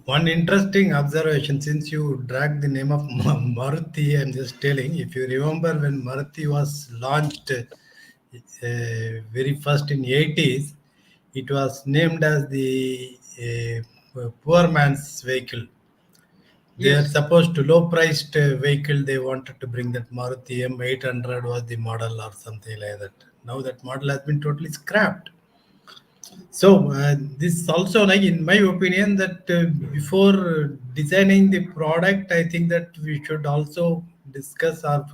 One interesting observation, since you dragged the name of Maruti, I'm just telling, if you remember when Maruti was launched very first in 80s, it was named as the poor man's vehicle. They are Yes. supposed to low-priced vehicle. They wanted to bring that Maruti M800 was the model or something like that. Now that model has been totally scrapped. So this also, like in my opinion, that before designing the product, I think that we should also discuss or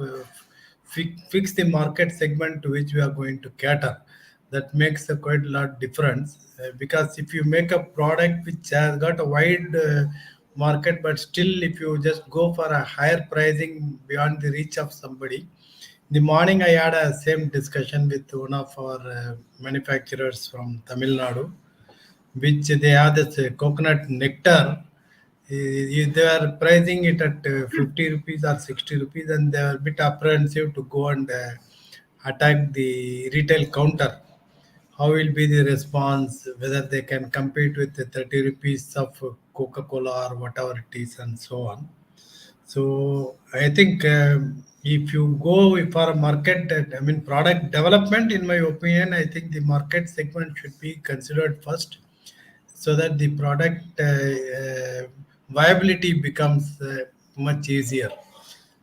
fix the market segment to which we are going to cater. That makes a quite a lot difference because if you make a product which has got a wide market, but still if you just go for a higher pricing beyond the reach of somebody. In the morning, I had a same discussion with one of our manufacturers from Tamil Nadu, which they have this coconut nectar. They are pricing it at 50 rupees or 60 rupees, and they are a bit apprehensive to go and attack the retail counter. How will be the response? Whether they can compete with the 30 rupees of Coca Cola or whatever it is, and so on. So I think if you go for a market, I mean product development, in my opinion, I think the market segment should be considered first, so that the product viability becomes much easier.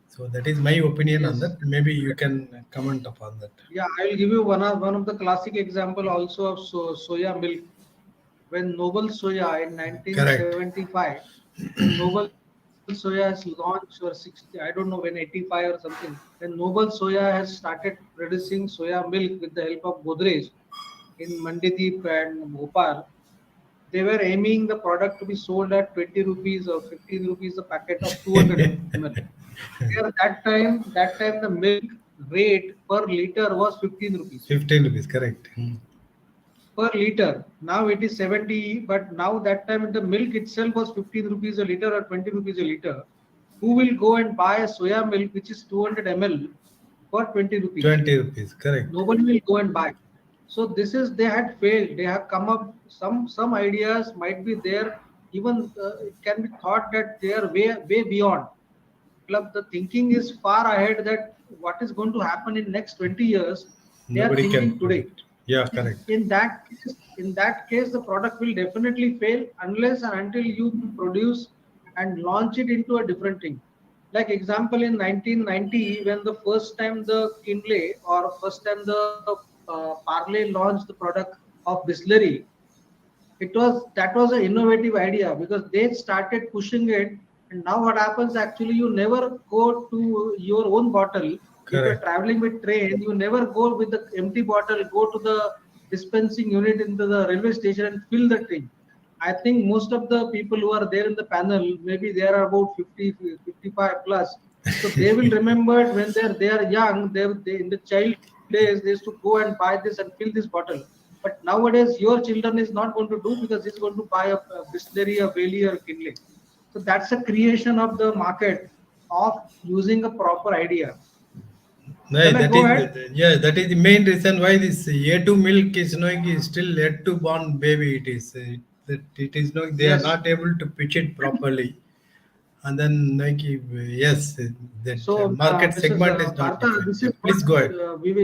So that is my opinion on Yes. that. Maybe you can comment upon that. Yeah, I will give you one of the classic example also of soya milk. When Noble Soya in Correct. 1975, when Noble Soya has launched, or 60, I don't know when, 85 or something, when Noble Soya has started producing soya milk with the help of Godrej in Mandideep and Bhopal, they were aiming the product to be sold at 20 rupees or 15 rupees a packet of 200 ml. Here that time the milk rate per liter was 15 rupees 15 rupees, correct. per liter. Now it is 70, but now that time the milk itself was 15 rupees a liter or 20 rupees a liter. Who will go and buy a soya milk which is 200 ml for 20 rupees? 20 rupees, correct. Nobody will go and buy. So this is, they had failed. They have come up, some ideas might be there. Even it can be thought that they are way beyond. Club, the thinking is far ahead that what is going to happen in next 20 years, they are Nobody can thinking today. predict. Yeah, correct. In that case, the product will definitely fail unless and until you produce and launch it into a different thing. Like example, in 1990, when the first time the Kinley or first time the Parley launched the product of Bisleri, that was an innovative idea because they started pushing it. And now what happens, actually you never go to your own bottle. If you're Correct. traveling with train, you never go with the empty bottle, go to the dispensing unit into the railway station and fill the thing. I think most of the people who are there in the panel, maybe they are about 50, 55 plus. So they will remember when they are young, they in the child days, they used to go and buy this and fill this bottle. But nowadays, your children is not going to do because he's going to buy a Bisleri, a Bailey, or Kinley. So that's a creation of the market of using a proper idea. No, Can I that go is ahead? that is the main reason why this A2 milk is knowing is still yet to born baby. It is that it is knowing they are Yes. not able to pitch it properly, and then like yes, that So, market Mrs. segment is not Partha, different. this Yeah, is what please go ahead.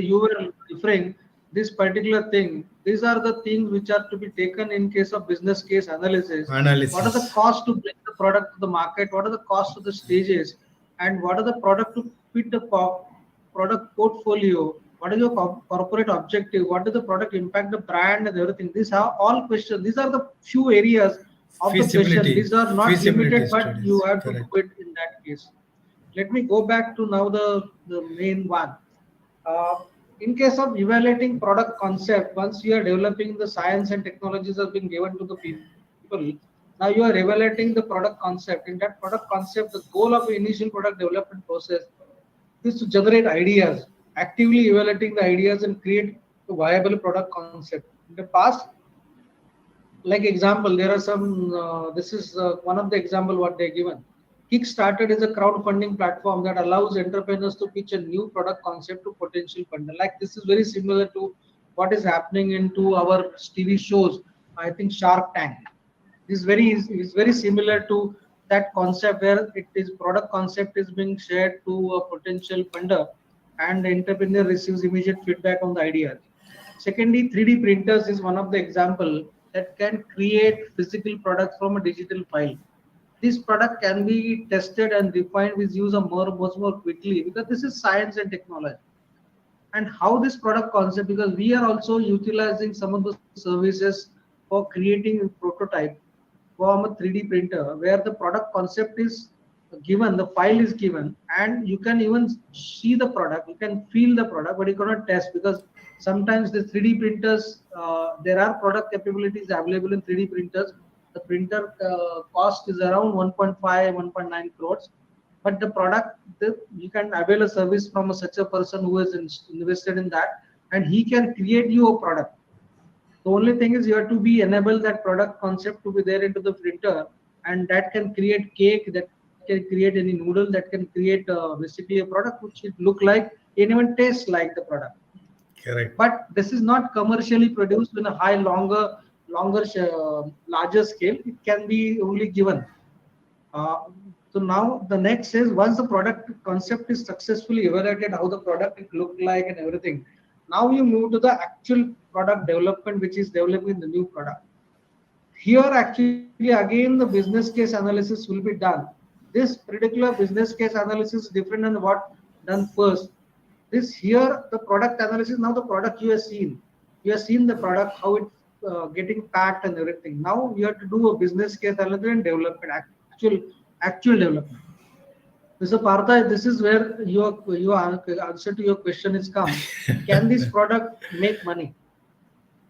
you were referring. This particular thing. These are the things which are to be taken in case of business case analysis. What are the Analysis. costs to bring the product to the market? What are the costs to the stages? And what are the product to fit the product portfolio? What is your corporate objective? What does the product impact the brand and everything? These are all questions. These are the few areas of the question. Feasibility, These are not feasibility limited, but you studies. have to Correct. do it in that case. Let me go back to now the main one. In case of evaluating product concept, once you are developing the science and technologies are being given to the people, now you are evaluating the product concept. In that product concept, the goal of the initial product development process is to generate ideas, actively evaluating the ideas and create a viable product concept. In the past, like example, there are some, this is one of the example what they given. Kickstarted is a crowdfunding platform that allows entrepreneurs to pitch a new product concept to potential funder. Like this is very similar to what is happening into our TV shows. I think Shark Tank is very similar to that concept where it is product concept is being shared to a potential funder and the entrepreneur receives immediate feedback on the idea. Secondly, 3D printers is one of the example that can create physical products from a digital file. This product can be tested and refined with use of much more quickly because this is science and technology. And how this product concept, because we are also utilizing some of the services for creating a prototype from a 3D printer where the product concept is given, the file is given, and you can even see the product, you can feel the product, but you cannot test because sometimes the 3D printers, there are product capabilities available in 3D printers. The printer cost is around 1.5, 1.9 crores, but the product, you can avail a service from such a person who is invested in that, and he can create you a product. The only thing is you have to be enable that product concept to be there into the printer, and that can create cake, that can create any noodle, that can create basically a product which it look like, and even taste like the product. Correct. But this is not commercially produced in a high, larger scale. It can be only given. So now the next is once the product concept is successfully evaluated, how the product it look like and everything. Now you move to the actual product development, which is developing the new product. Here actually again the business case analysis will be done. This particular business case analysis is different than what done first. This here the product analysis, now the product you have seen the product how it's getting packed and everything. Now you have to do a business case analysis and development, actual development. Mr. Partha, this is where your answer to your question is come. Can this product make money?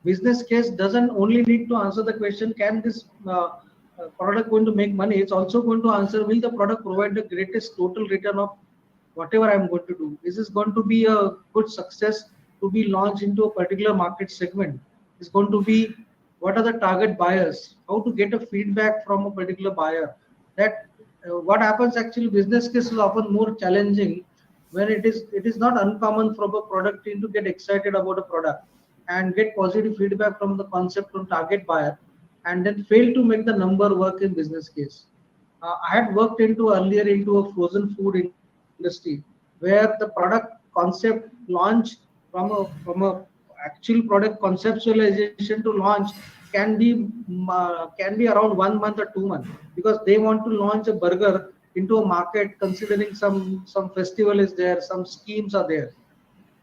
Business case doesn't only need to answer the question, can this product going to make money? It's also going to answer, will the product provide the greatest total return of whatever I'm going to do? Is this going to be a good success to be launched into a particular market segment? It's going to be, what are the target buyers? How to get a feedback from a particular buyer? That what happens actually, business case is often more challenging when it is not uncommon for a product team to get excited about a product and get positive feedback from the concept from target buyer and then fail to make the number work in business case. I had worked earlier into a frozen food industry where the product concept launch from a actual product conceptualization to launch can be around 1 month or 2 months, because they want to launch a burger into a market considering some festival is there, some schemes are there.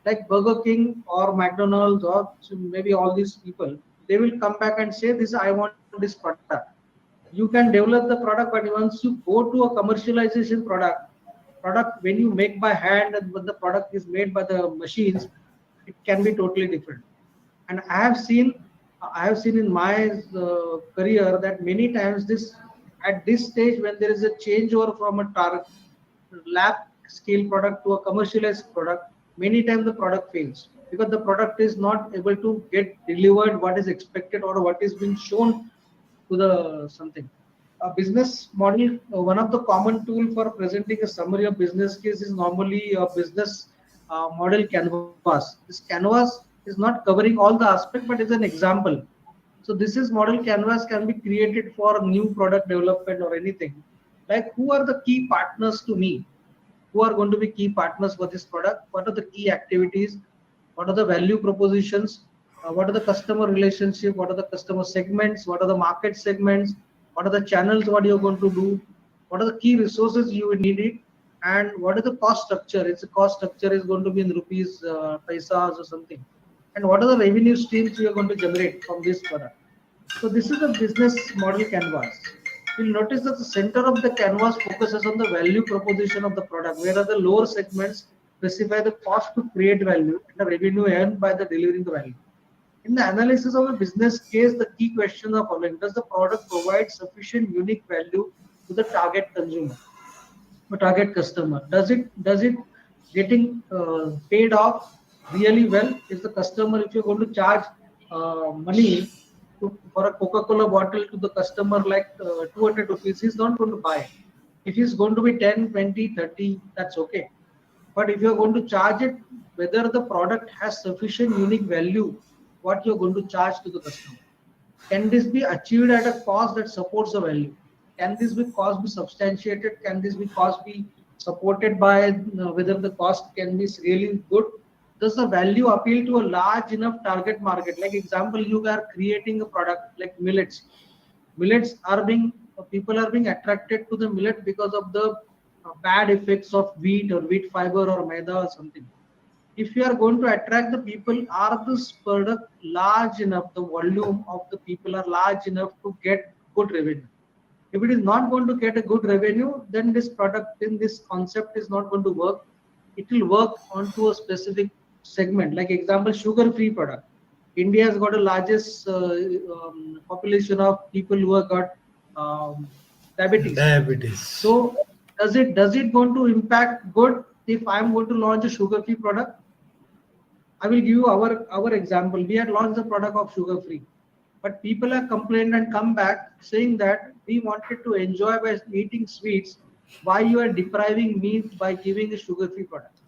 Like Burger King or McDonald's or maybe all these people, they will come back and say this, I want this product. You can develop the product, but once you go to a commercialization product when you make by hand and when the product is made by the machines, it can be totally different. And I have seen in my career that many times at this stage when there is a changeover from a target lab scale product to a commercialized product, many times the product fails because the product is not able to get delivered what is expected or what is being shown to the something. A business model, one of the common tool for presenting a summary of business case is normally a business model canvas. This canvas is not covering all the aspect, but is an example. So this is model canvas can be created for new product development or anything. Like who are the key partners to me? Who are going to be key partners for this product? What are the key activities? What are the value propositions? What are the customer relationship? What are the customer segments? What are the market segments? What are the channels? What you're going to do? What are the key resources you would need it? And what is the cost structure? Its cost structure is going to be in rupees, paisas or something. And what are the revenue streams you are going to generate from this product? So this is a business model canvas. You'll notice that the center of the canvas focuses on the value proposition of the product. Where are the lower segments specify the cost to create value and the revenue earned by the delivering the value. In the analysis of a business case, the key questions are following: does the product provide sufficient unique value to the target consumer, or target customer? Does it getting paid off really well? Is the customer, if you're going to charge money for a Coca-Cola bottle to the customer like 200 rupees, he's not going to buy it. If it's going to be 10, 20, 30, that's okay. But if you're going to charge it, whether the product has sufficient unique value, what you're going to charge to the customer. Can this be achieved at a cost that supports the value? Can this cost be substantiated? Can this cost be supported by whether the cost can be really good? Does the value appeal to a large enough target market? Like example, you are creating a product like millets. Millets are being, people are being attracted to the millet because of the bad effects of wheat or wheat fiber or maida or something. If you are going to attract the people, are this product large enough, the volume of the people are large enough to get good revenue? If it is not going to get a good revenue, then this product, in this concept is not going to work. It will work onto a specific segment. Like example, sugar-free product. India has got the largest population of people who have got diabetes. So does it going to impact good if I am going to launch a sugar-free product? I will give you our example. We had launched the product of sugar-free, but people have complained and come back saying that we wanted to enjoy by eating sweets. Why you are depriving me by giving a sugar-free product?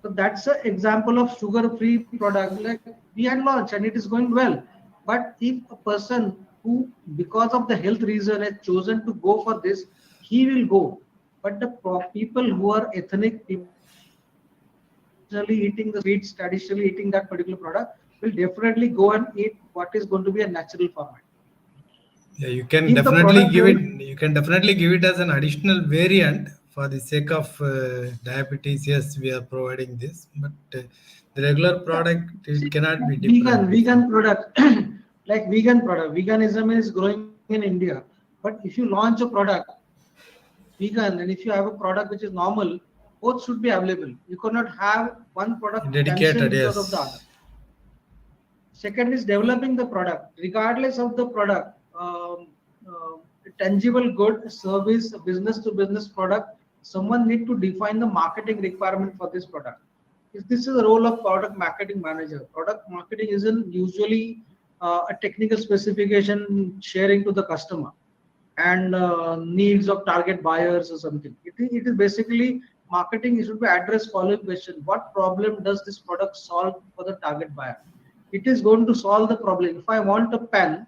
So that's an example of sugar-free product. Like we had launched and it is going well. But if a person who, because of the health reason, has chosen to go for this, he will go. But the people who are ethnic people, eating the sweets, traditionally eating that particular product, will definitely go and eat what is going to be a natural format. Yeah, you can definitely give it. You can definitely give it as an additional variant for the sake of diabetes. Yes, we are providing this, but the regular product, it cannot be different. Vegan product, like vegan product. Veganism is growing in India, but if you launch a product vegan and if you have a product which is normal, both should be available. You cannot have one product dedicated because of the other. Second is developing the product, regardless of the product, tangible good, service, business to business product. Someone need to define the marketing requirement for this product. This is the role of product marketing manager. Product marketing isn't usually a technical specification sharing to the customer and needs of target buyers or something. It is basically marketing. It should be address following question: what problem does this product solve for the target buyer? It is going to solve the problem. If I want a pen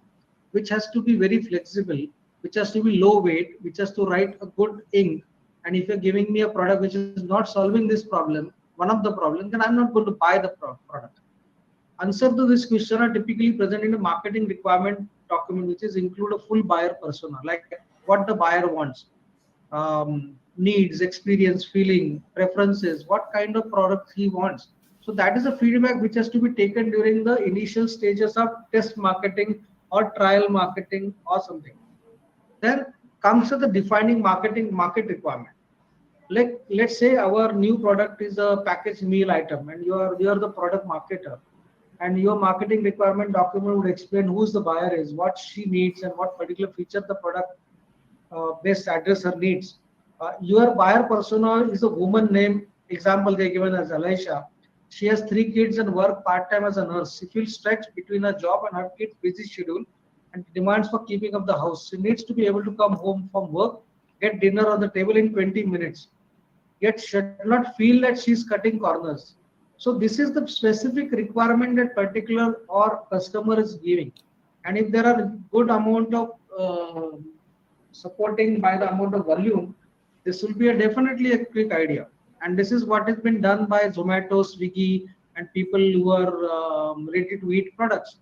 which has to be very flexible, which has to be low weight, which has to write a good ink, and if you're giving me a product which is not solving this problem, one of the problems, then I'm not going to buy the product. Answer to this question are typically present in a marketing requirement document, which is include a full buyer persona, like what the buyer wants, needs, experience, feeling, preferences, what kind of product he wants. So that is a feedback which has to be taken during the initial stages of test marketing or trial marketing or something. Then comes to the defining market requirement. Like let's say our new product is a packaged meal item and you are the product marketer, and your marketing requirement document would explain who's the buyer is, what she needs, and what particular feature the product best address her needs. Your buyer persona is a woman named, example they given as Alicia. She has 3 kids and work part-time as a nurse. She feels stretched between her job and her kids' busy schedule and demands for keeping up the house. She needs to be able to come home from work, get dinner on the table in 20 minutes, yet should not feel that she's cutting corners. So this is the specific requirement that particular or customer is giving. And if there are good amount of supporting by the amount of volume, this will be definitely a quick idea. And this is what has been done by Zomato, Swiggy, and people who are ready to eat products.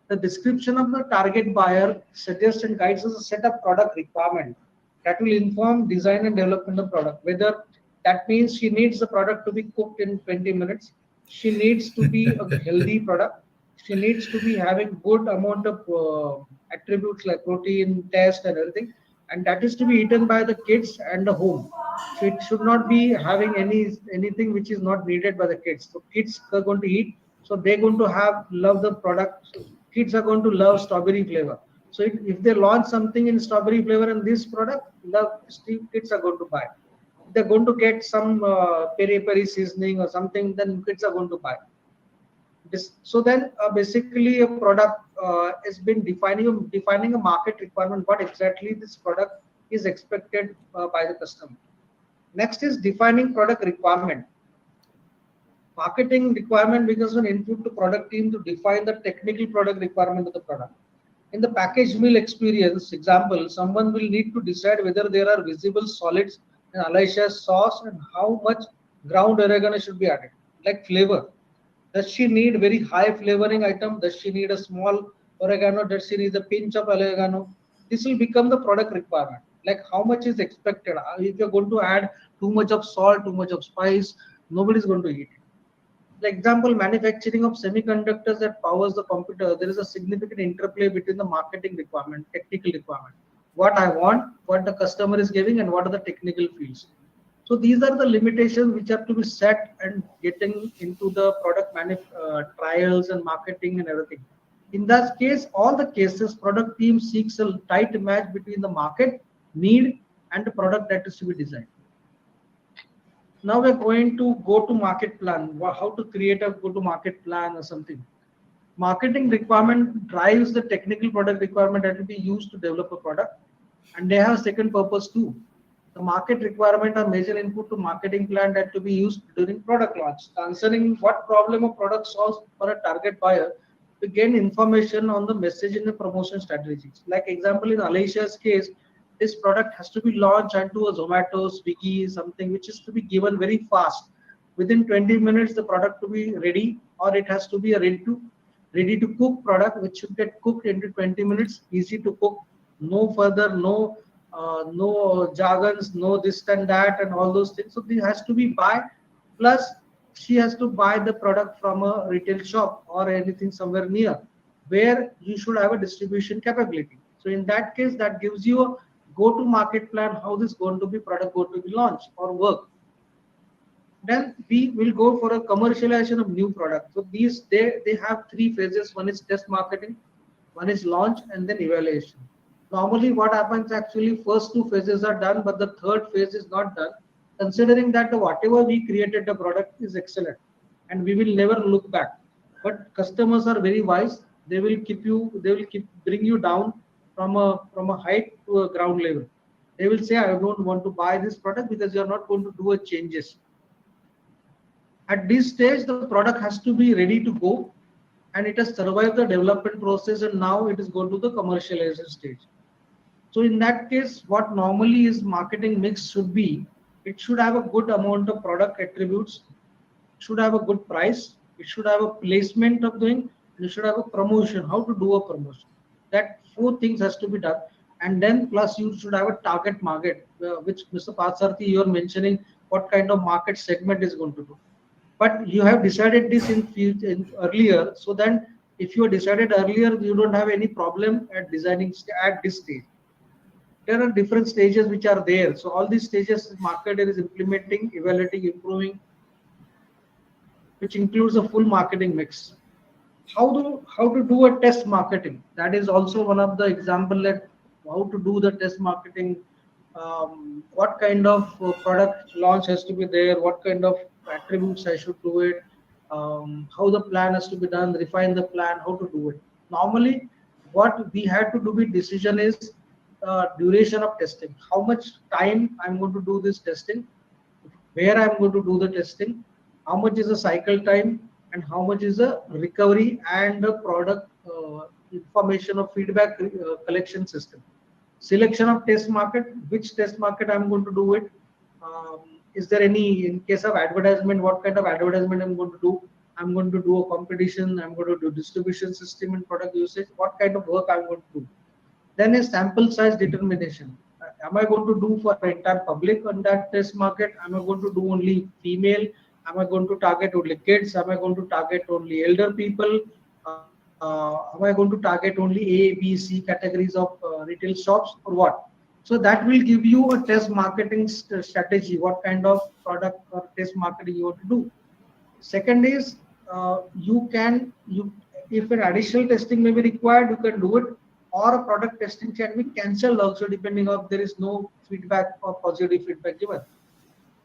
The description of the target buyer suggests and guides us a set of product requirement that will inform design and development of product. Whether that means she needs the product to be cooked in 20 minutes, she needs to be a healthy product, she needs to be having good amount of attributes like protein, taste, and everything. and that is to be eaten by the kids and the home. So it should not be having anything which is not needed by the kids. So kids are going to eat, so they're going to have love the product. So kids are going to love strawberry flavor. So if they launch something in strawberry flavor in this product, kids are going to buy. If they're going to get some peri peri seasoning or something, then kids are going to buy. So then basically a product has been defining a market requirement, what exactly this product is expected by the customer. Next is defining product requirement. Marketing requirement becomes an input to product team to define the technical product requirement of the product. In the packaged meal experience example, someone will need to decide whether there are visible solids in Alicia's sauce and how much ground oregano should be added. Like flavor, does she need very high flavoring item? Does she need a small oregano? Does she need a pinch of oregano? This will become the product requirement. Like how much is expected. If you're going to add too much of salt, too much of spice, nobody's going to eat it. The example, manufacturing of semiconductors that powers the computer, there is a significant interplay between the marketing requirement, technical requirement. What I want, what the customer is giving, and what are the technical fields. So these are the limitations which have to be set and getting into the product trials and marketing and everything. In that case, all the cases, product team seeks a tight match between the market need and the product that is to be designed. Now we're going to go to market plan, how to create a go to market plan or something. Marketing requirement drives the technical product requirement that will be used to develop a product, and they have a second purpose too. The market requirement are major input to marketing plan that to be used during product launch, answering what problem a product solves for a target buyer to gain information on the message and the promotion strategies. Like example, in Alicia's case, this product has to be launched onto a Zomato, Swiggy, something which is to be given very fast. Within 20 minutes, the product to be ready, or it has to be a ready to cook product, which should get cooked into 20 minutes, easy to cook, no further, no jargons, no this and that and all those things. So this has to be buy, plus she has to buy the product from a retail shop or anything somewhere near where you should have a distribution capability. So in that case, that gives you a go to market plan, how this going to be product going to be launched or work. Then we will go for a commercialization of new product. So these they have three phases. One is test marketing, one is launch, and then evaluation. Normally what happens, actually first two phases are done, but the third phase is not done, considering that whatever we created the product is excellent and we will never look back. But customers are very wise, they will keep bring you down from a height to a ground level. They will say, I don't want to buy this product because you are not going to do a changes. At this stage, the product has to be ready to go and it has survived the development process, and now it is going to the commercialization stage. So in that case, what normally is marketing mix should be, it should have a good amount of product attributes, should have a good price, it should have a placement of doing, and it should have a promotion, how to do a promotion. That four things has to be done. And then plus you should have a target market, which Mr. Patsarthi, you are mentioning what kind of market segment is going to do. But you have decided this in earlier, so then if you decided earlier, you don't have any problem at designing at this stage. There are different stages which are there. So all these stages marketer is implementing, evaluating, improving, which includes a full marketing mix. How to do a test marketing? That is also one of the example that how to do the test marketing. What kind of product launch has to be there? What kind of attributes I should do it? How the plan has to be done? Refine the plan. How to do it? Normally, what we had to do with decision is duration of testing. How much time I'm going to do this testing? Where I'm going to do the testing? How much is the cycle time? And how much is the recovery and the product information of feedback collection system. Selection of test market, which test market I'm going to do it. Is there any, in case of advertisement, what kind of advertisement I'm going to do? I'm going to do a competition, I'm going to do distribution system and product usage, what kind of work I'm going to do. Then a sample size determination. Am I going to do for the entire public on that test market? Am I going to do only female? Am I going to target only kids? Am I going to target only elder people? Am I going to target only A, B, C categories of retail shops or what? So that will give you a test marketing strategy, what kind of product or test marketing you want to do. Second is you if an additional testing may be required, you can do it, or a product testing can be cancelled also depending on there is no feedback or positive feedback given.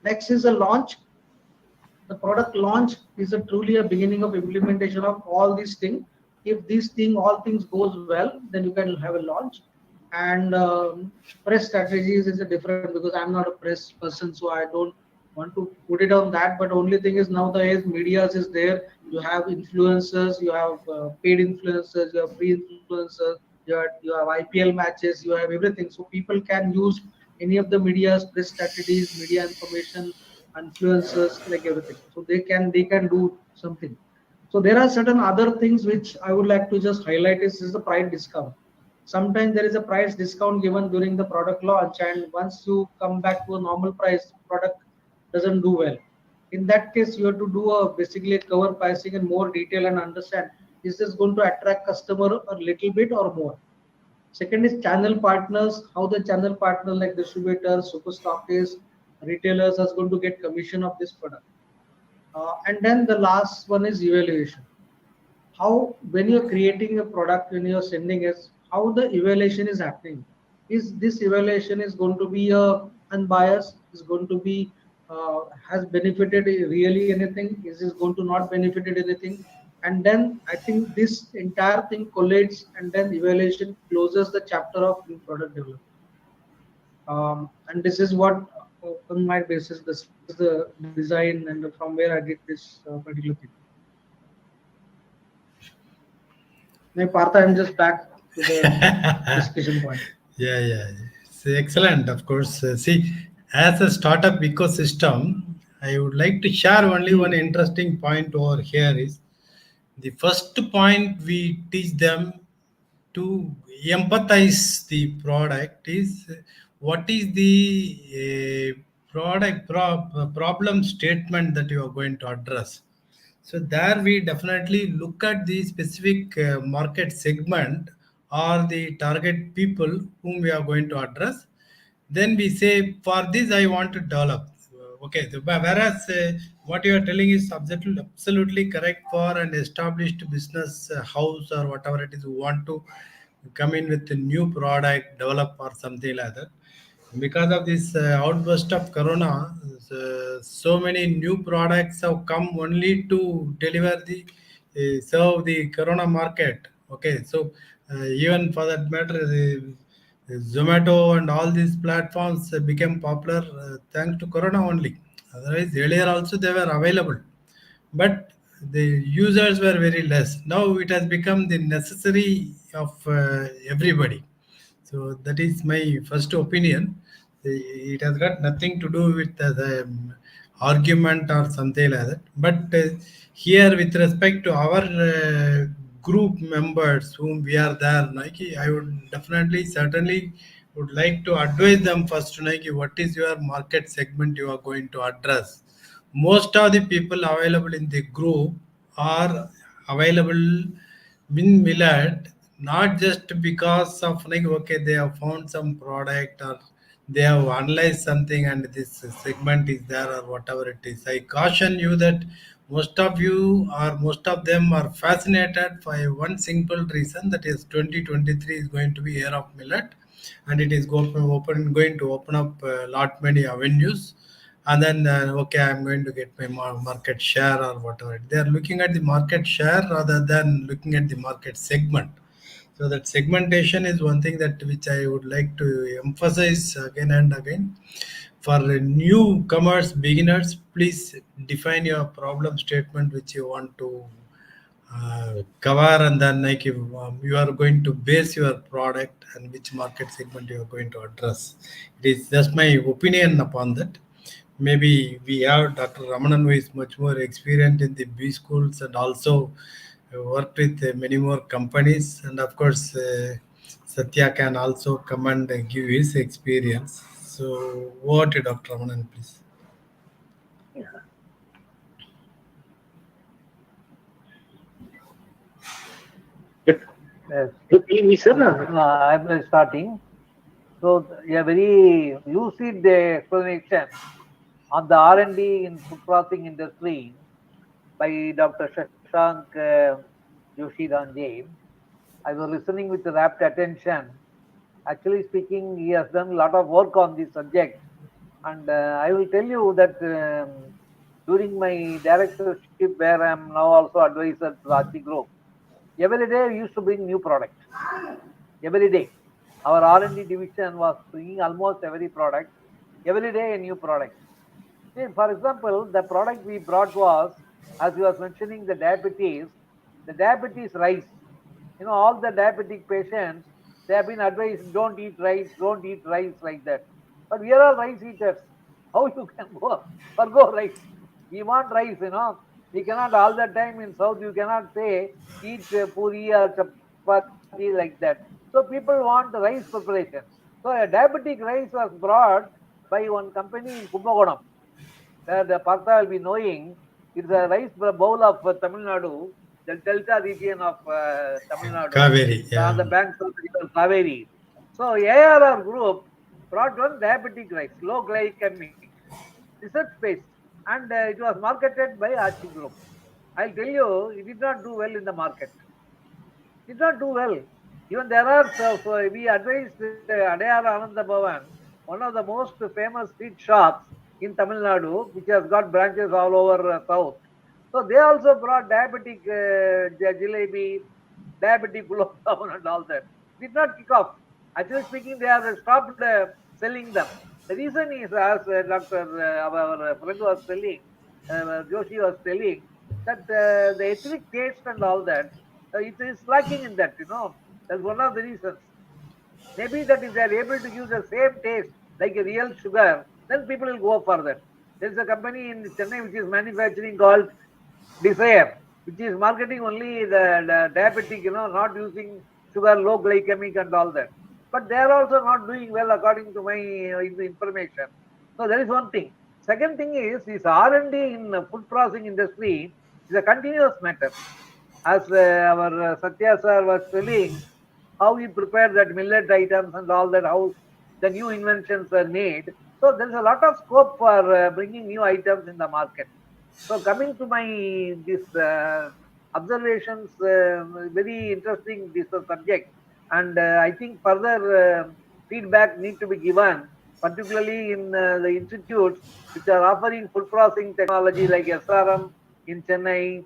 Next is a launch. The product launch is a truly a beginning of implementation of all these things. If these thing all things goes well, then you can have a launch. And press strategies is a different, because I'm not a press person, so I don't want to put it on that. But only thing is nowadays media is there. You have influencers, you have paid influencers, you have free influencers, you have IPL matches, you have everything. So people can use any of the media's press strategies, media information, influencers, like everything. So they can do something. So there are certain other things which I would like to just highlight is the price discount. Sometimes there is a price discount given during the product launch, and once you come back to a normal price, product doesn't do well. In that case, you have to do a basically a cover pricing in more detail and understand, is this going to attract customer a little bit or more. Second is channel partners, how the channel partner like distributors, super stockists, retailers are going to get commission of this product. And then the last one is evaluation. How, when you're creating a product, when you're sending it, how the evaluation is happening. Is this evaluation is going to be unbiased, is going to be has benefited really anything, is this going to not benefited anything. And then I think this entire thing collates, and then evaluation closes the chapter of new product development. And this is what on my basis, this is the design and from where I did this particular thing. Now, Partha, I'm just back to the discussion point. Yeah. It's excellent, of course. See, as a startup ecosystem, I would like to share only one interesting point over here is the first point we teach them to empathize the product is what is the problem statement that you are going to address. So there we definitely look at the specific market segment or the target people whom we are going to address. Then we say, for this I want to develop. Okay, so whereas what you are telling is absolutely correct for an established business house or whatever it is who want to come in with a new product, develop or something like that. Because of this outburst of corona, so many new products have come only to deliver the serve the corona market. Okay, so even for that matter, the Zomato and all these platforms became popular thanks to corona only. Otherwise, earlier also they were available, but the users were very less. Now it has become the necessary of everybody. So that is my first opinion. It has got nothing to do with the argument or something like that. But here, with respect to our group members whom we are there, Nike, I would definitely, certainly would like to advise them first, Nike, what is your market segment you are going to address. Most of the people available in the group are available in millet, not just because of like, okay, they have found some product or they have analyzed something and this segment is there or whatever it is. I caution you that most of you or most of them are fascinated by one simple reason, that is 2023 is going to be year of millet, and it is going to open up a lot many avenues. And then okay, I'm going to get my market share or whatever. They are looking at the market share rather than looking at the market segment. So that segmentation is one thing that which I would like to emphasize again and again. For newcomers, beginners, please define your problem statement which you want to cover, and then like if, you are going to base your product and which market segment you are going to address. It is just my opinion upon that. Maybe we have Dr. Ramanan, who is much more experienced in the B schools and also worked with many more companies. And of course, Satya can also come and give his experience. So, over to Dr. Ramanan, please. Yes. You telling me, sir? I'm starting. So a very lucid explanation on the R&D in food processing industry by Dr. Shashank Joshi Ranjay. I was listening with rapt attention. Actually speaking, he has done a lot of work on this subject. And I will tell you that during my directorship, where I am now also advisor to Rachi Group, every day we used to bring new product. Every day. Our R&D division was bringing almost every product. Every day a new product. See, for example, the product we brought was, as you was mentioning, the diabetes rice. You know, all the diabetic patients, they have been advised, don't eat rice like that. But we are all rice eaters. How you can forgo rice? We want rice, you know. We cannot all the time in South, you cannot say, eat puri or chapati like that. So people want the rice preparation. So a diabetic rice was brought by one company in Kumbakonam. The Partha will be knowing, it's a rice bowl of Tamil Nadu, the delta region of Tamil Nadu, Kaveri, on yeah. the banks of the river Kaveri. So ARR group brought one diabetic rice, low glycemic, research based, and it was marketed by Archie Group. I'll tell you, it did not do well in the market. Did not do well. Even there are, so we advised Adayar Ananda Bhavan, one of the most famous street shops in Tamil Nadu, which has got branches all over south. So they also brought diabetic jalebi, diabetic gulab jamun and all that. Did not kick off. Actually speaking, they have stopped selling them. The reason is, as Dr. Our friend was telling, Joshi was telling, that the ethnic taste and all that, it is lacking in that, you know. That's one of the reasons. Maybe that if they are able to use the same taste like a real sugar, then people will go for that. There is a company in Chennai which is manufacturing called Desire, which is marketing only the diabetic, you know, not using sugar, low glycemic and all that. But they are also not doing well according to my information. So that is one thing. Second thing is this R&D in food processing industry is a continuous matter. As our Satya sir was telling, how he prepared that millet items and all that, how the new inventions are made. So there is a lot of scope for bringing new items in the market. So coming to my this observations, very interesting this subject, and I think further feedback need to be given, particularly in the institutes which are offering food processing technology like SRM in Chennai.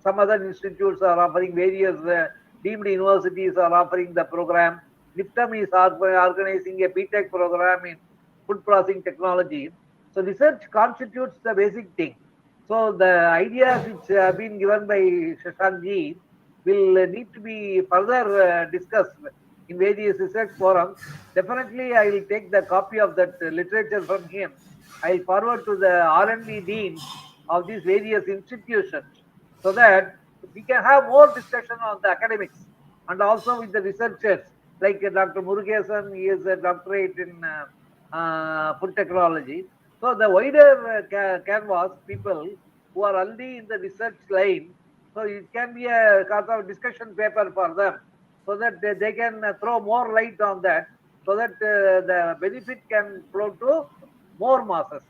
Some other institutes are offering various deemed universities are offering the program. NIPTAM is organizing a BTech program in food processing technology. So research constitutes the basic thing. So the ideas which have been given by Shashank ji will need to be further discussed in various research forums. Definitely, I will take the copy of that literature from him. I will forward to the R&D deans of these various institutions so that we can have more discussion on the academics and also with the researchers like Dr. Murugesan. He is a doctorate in food technology. So the wider canvas people who are already in the research line, so it can be a kind of discussion paper for them, so that they can throw more light on that, so that the benefit can flow to more masses.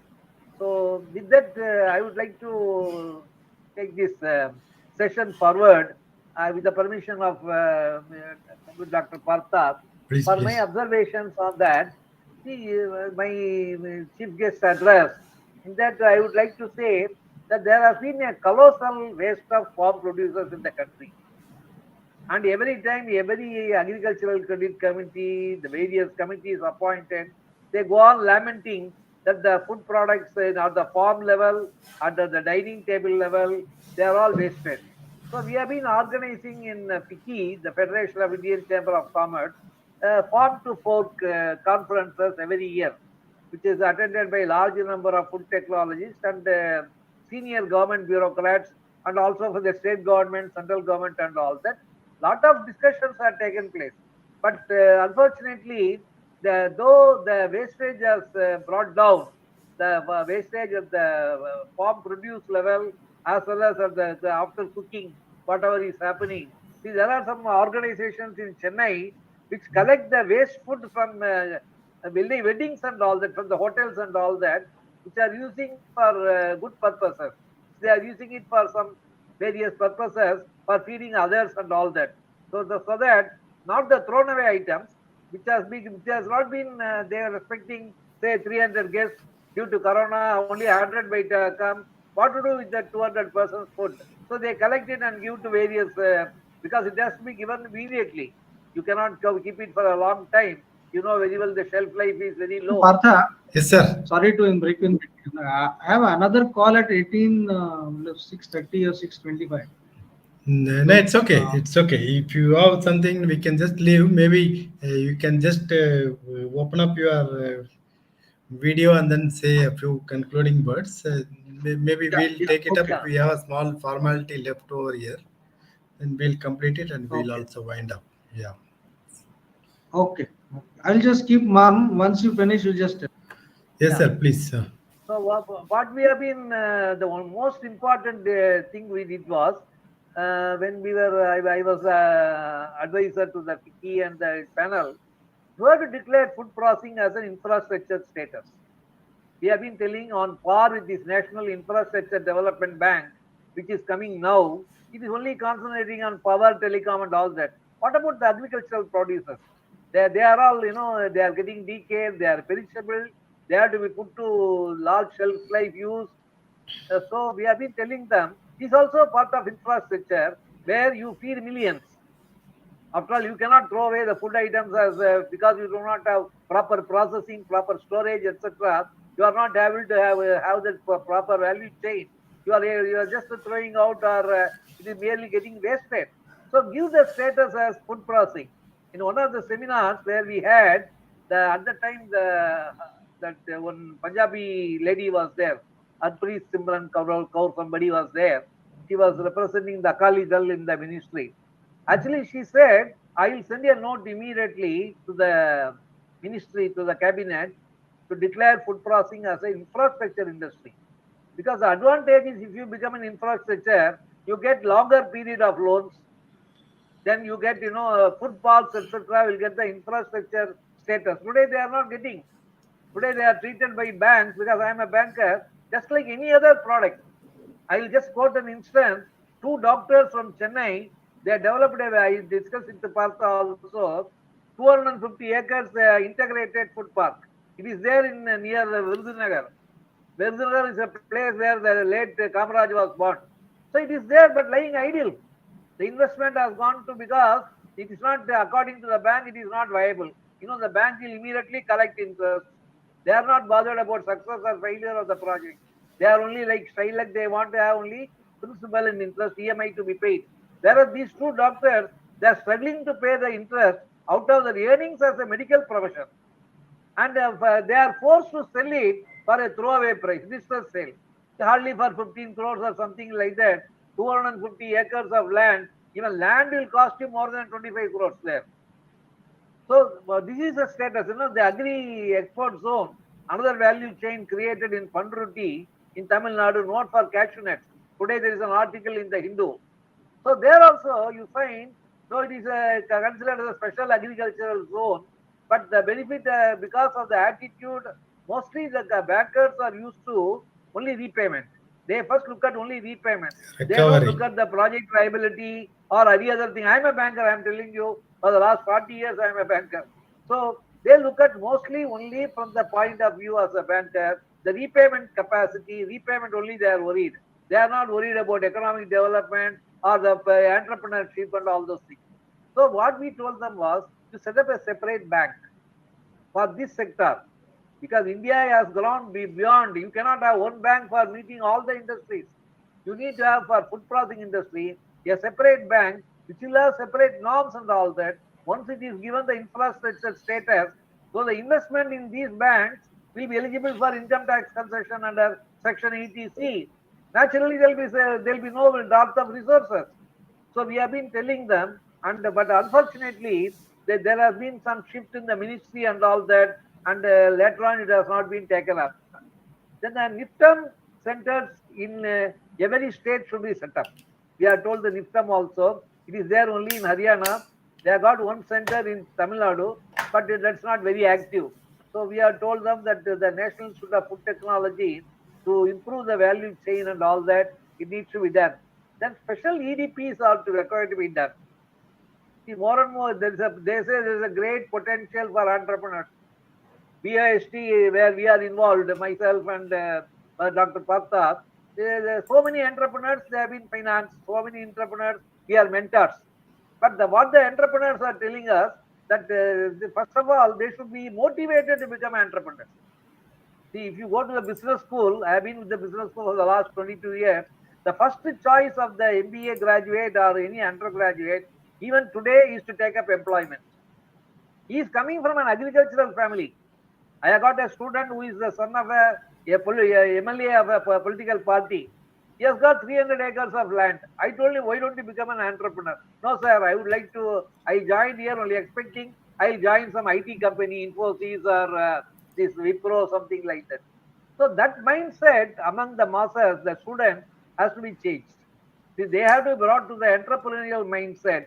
So with that, I would like to take this session forward with the permission of Dr. Partha. Please, For my please. observations on that, see, my chief guest address, in that I would like to say that there has been a colossal waste of farm producers in the country. And every time, every agricultural credit committee, the various committees appointed, they go on lamenting that the food products at the farm level, at the dining table level, they are all wasted. So we have been organizing in FICCI, the Federation of Indian Chamber of Commerce, farm to fork conferences every year, which is attended by a large number of food technologists and senior government bureaucrats, and also for the state government, central government, and all that. Lot of discussions are taken place, but unfortunately, though the wastage has brought down, the wastage at the farm produce level as well as at the after cooking, whatever is happening. See, there are some organizations in Chennai which collect the waste food from building weddings and all that, from the hotels and all that, which are using for good purposes. They are using it for some various purposes for feeding others and all that. So that not the thrown away items, which has not been they are expecting say 300 guests due to corona, only 100 might come. What to do with that 200 persons food? So they collect it and give to various because it has to be given immediately. You cannot keep it for a long time. You know very well the shelf life is very low. Partha, Yes, sir. sorry to break in between. I have another call at 6:30 or 6:25. No, it's okay. It's okay. If you have something, we can just leave. Maybe you can just open up your video and then say a few concluding words. Maybe we'll take it up. Okay. We have a small formality left over here, then we'll complete it and we'll Okay. also wind up. Yeah. Okay. I'll just keep mum. Once you finish, you just. Yes, Yeah. sir. Please, sir. So what we have been the most important thing we did was when we were I was advisor to the FICCI and the panel. We have to declare food processing as an infrastructure status. We have been telling on par with this National Infrastructure Development Bank, which is coming now. It is only concentrating on power, telecom, and all that. What about the agricultural producers? They are all, they are getting decayed, they are perishable, they have to be put to large shelf life use. So we have been telling them, this is also part of infrastructure where you feed millions. After all, you cannot throw away the food items as because you do not have proper processing, proper storage, etc. You are not able to have that proper value chain. You are just throwing out, or it is merely getting wasted. So give the status as food processing. In one of the seminars where we had at the time that one Punjabi lady was there, Harpreet Simran Kaur, somebody was there. She was representing the Akali Dal in the ministry. Actually, she said, I will send a note immediately to the ministry, to the cabinet, to declare food processing as an infrastructure industry. Because the advantage is if you become an infrastructure, you get longer period of loans. Then you get, food parks, etc. will get the infrastructure status. Today they are not getting. Today they are treated by banks, because I am a banker, just like any other product. I will just quote an instance. Two doctors from Chennai, they developed I discussed it with Partha also, 250 acres integrated food park. It is there in near Virudhunagar. Virudhunagar is a place where the late Kamaraj was born. So it is there but lying idle. The investment has gone to, because it is not according to the bank, it is not viable. The bank will immediately collect interest. They are not bothered about success or failure of the project. They are only like Shylock, they want to have only principal and interest, EMI to be paid. Whereas these two doctors, they are struggling to pay the interest out of the earnings as a medical profession. And they are forced to sell it for a throwaway price, distress sale. Hardly for 15 crores or something like that. 250 acres of land, even land will cost you more than 25 crores there. So this is the status, the agri export zone, another value chain created in Pandruti in Tamil Nadu, not for cashew nuts. Today there is an article in the Hindu. So there also you find, though it is considered as a special agricultural zone, but the benefit because of the attitude, mostly the bankers are used to only repayment. They first look at only repayment. They don't look at the project viability or any other thing. I'm a banker, I'm telling you, for the last 40 years I'm a banker. So they look at mostly only from the point of view as a banker, the repayment capacity, repayment only they are worried. They are not worried about economic development or the entrepreneurship and all those things. So what we told them was to set up a separate bank for this sector, because India has gone beyond. You cannot have one bank for meeting all the industries. You need to have for food processing industry a separate bank which will have separate norms and all that. Once it is given the infrastructure status, so the investment in these banks will be eligible for income tax concession under Section 80C. Naturally, there will be no drought of resources. So we have been telling them, but unfortunately, there has been some shift in the ministry and all that, and later on it has not been taken up. Then the NIFTAM centers in every state should be set up. We are told the NIFTAM also, it is there only in Haryana. They have got one center in Tamil Nadu, but that's not very active. So we have told them that the National Institute of Food Technology, to improve the value chain and all that, it needs to be done. Then special EDPs are required to be done. See, more and more, they say there is a great potential for entrepreneurs. BIST, where we are involved, myself and Dr. Partha, there are so many entrepreneurs, they have been financed, so many entrepreneurs, we are mentors. But what the entrepreneurs are telling us, that first of all, they should be motivated to become entrepreneurs. See, if you go to the business school, I have been with the business school for the last 22 years, the first choice of the MBA graduate or any undergraduate, even today, is to take up employment. He is coming from an agricultural family. I have got a student who is the son of a MLA of a political party. He has got 300 acres of land. I told him, why don't you become an entrepreneur? No, sir, I would like to. I joined here only expecting I'll join some IT company, Infosys or this Wipro, something like that. So that mindset among the masses, the students, has to be changed. See, they have to be brought to the entrepreneurial mindset.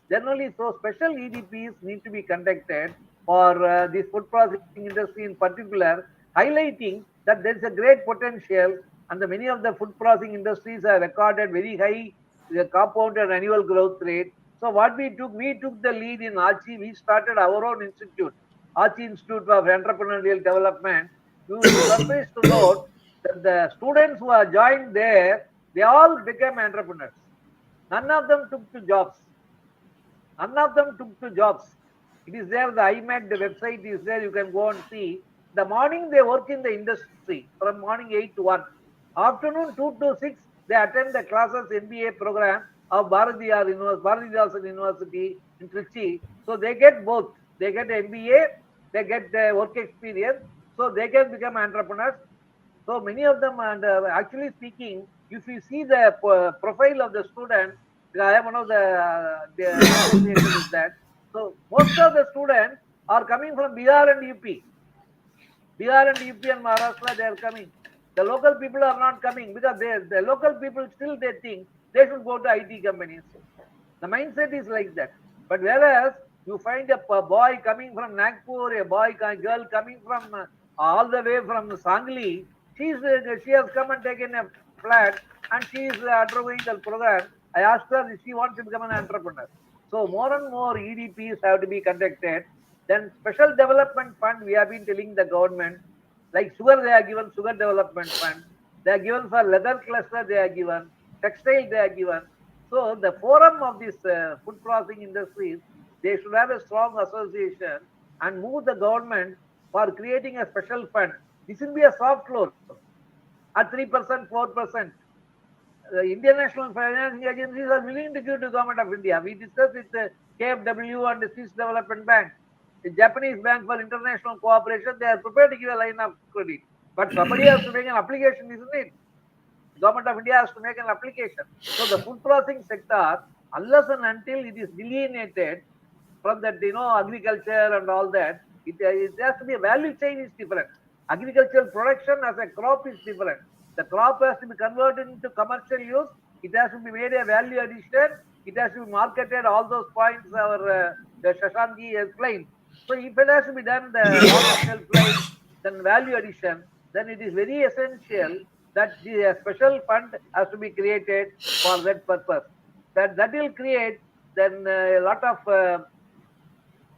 Then only so special EDPs need to be conducted for this food processing industry in particular, highlighting that there is a great potential and many of the food processing industries have recorded very high compounded annual growth rate. So what we took the lead in Archie. We started our own institute, Archie Institute of Entrepreneurial Development. You will be surprised to note that the students who are joined there, they all became entrepreneurs. None of them took to jobs. None of them took to jobs. It is there, the IMED website is there, you can go and see. The morning they work in the industry from morning 8 to 1. Afternoon 2 to 6, they attend the classes MBA program of Bharathidasan University in Trichy. So they get both. They get MBA, they get the work experience, so they can become entrepreneurs. So many of them, and actually speaking, if you see the profile of the student, I am one of the association is that. So most of the students are coming from Bihar and UP. Bihar and UP and Maharashtra, they are coming. The local people are not coming because the local people still they think they should go to IT companies. The mindset is like that. But whereas you find a boy coming from Nagpur, a girl coming from all the way from Sangli, she has come and taken a flat and she is undergoing the program. I asked her if she wants to become an entrepreneur. So more and more EDPs have to be conducted. Then special development fund, we have been telling the government, like sugar, they are given sugar development fund. They are given for leather cluster, they are given, textile, they are given. So the forum of this food processing industries, they should have a strong association and move the government for creating a special fund. This will be a soft loan at 3%, 4%. The Indian National Financing Agencies are willing to give to Government of India. We discussed with the KFW and the Swiss Development Bank. The Japanese Bank for International Cooperation, they are prepared to give a line of credit. But somebody has to make an application, isn't it? Government of India has to make an application. So the food processing sector, unless and until it is delineated from that, agriculture and all that, it has to be a value chain is different. Agricultural production as a crop is different. The crop has to be converted into commercial use. It has to be made a value addition. It has to be marketed. All those points our Shashanki explained. So if it has to be done the long shelf life, then value addition, then it is very essential that the special fund has to be created for that purpose. That will create then a lot of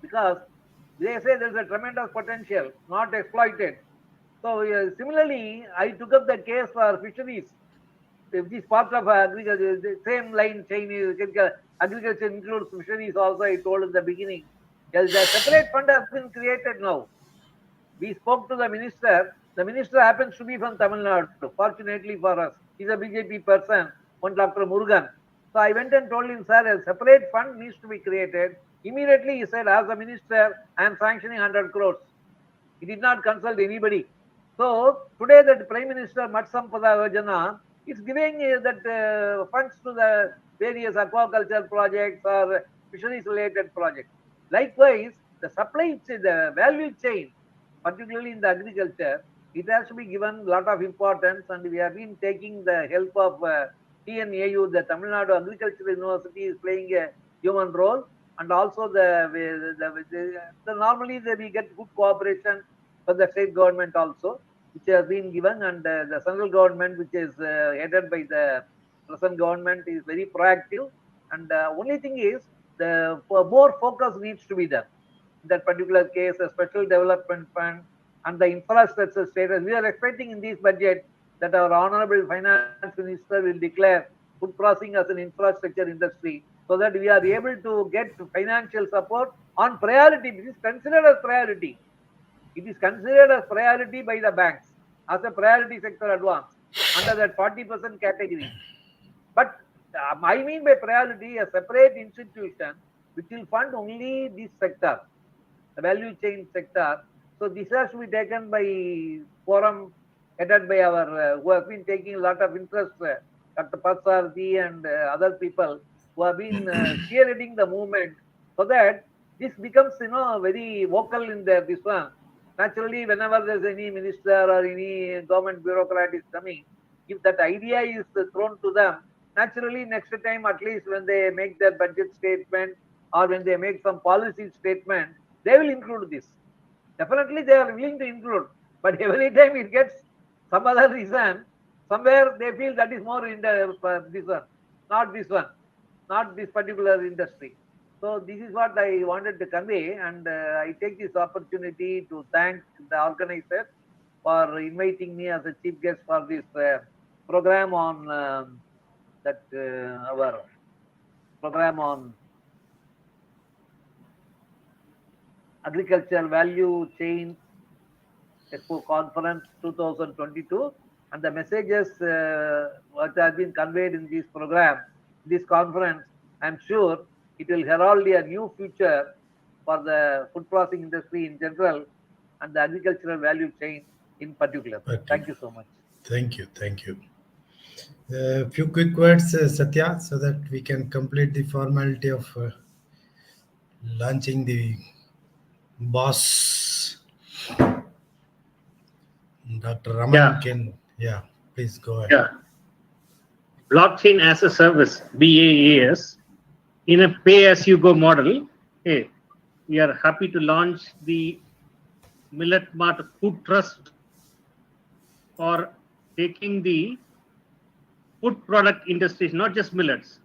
because they say there is a tremendous potential not exploited. So similarly, I took up the case for fisheries. If this part of agriculture, the same line chain is agriculture includes fisheries also. I told in the beginning. The separate fund has been created now. We spoke to the minister. The minister happens to be from Tamil Nadu. Fortunately for us, he's a BJP person, one Dr. Murugan. So I went and told him, sir, a separate fund needs to be created. Immediately he said, as a minister, I am sanctioning 100 crores. He did not consult anybody. So today that Prime Minister Matsampada Yojana is giving that funds to the various aquaculture projects or fisheries related projects. Likewise, the supply chain, the value chain, particularly in the agriculture, it has to be given a lot of importance, and we have been taking the help of TNAU, the Tamil Nadu Agricultural University is playing a human role, and also normally we get good cooperation for the state government also, which has been given, and the central government, which is headed by the present government, is very proactive. And only thing is, the more focus needs to be done. In that particular case, a special development fund and the infrastructure status. We are expecting in this budget that our honorable finance minister will declare food processing as an infrastructure industry, so that we are able to get financial support on priority. It is considered as priority. It is considered as priority by the banks as a priority sector advance under that 40% category. But I mean by priority, a separate institution which will fund only this sector, the value chain sector. So this has to be taken by forum headed by our who have been taking a lot of interest, Dr. Patsarthi and other people who have been spearheading the movement, so that this becomes very vocal in their this one. Naturally, whenever there's any minister or any government bureaucrat is coming, if that idea is thrown to them, naturally next time, at least when they make their budget statement or when they make some policy statement, they will include this. Definitely they are willing to include, but every time it gets some other reason, somewhere they feel that is more in the this one, not this one, not this particular industry. So this is what I wanted to convey, and I take this opportunity to thank the organizer for inviting me as a chief guest for this program on our program on Agricultural Value Chain Expo Conference 2022, and the messages which have been conveyed in this program, this conference, I'm sure it will herald a new future for the food processing industry in general and the agricultural value chain in particular. Thank you so much. Thank you. Thank you. A few quick words, Satya, so that we can complete the formality of launching the boss. Dr. Raman please go ahead. Yeah. Blockchain as a service, BaaS, in a pay-as-you-go model. Hey, we are happy to launch the Millet Mart Food Trust for taking the food product industries, not just millets,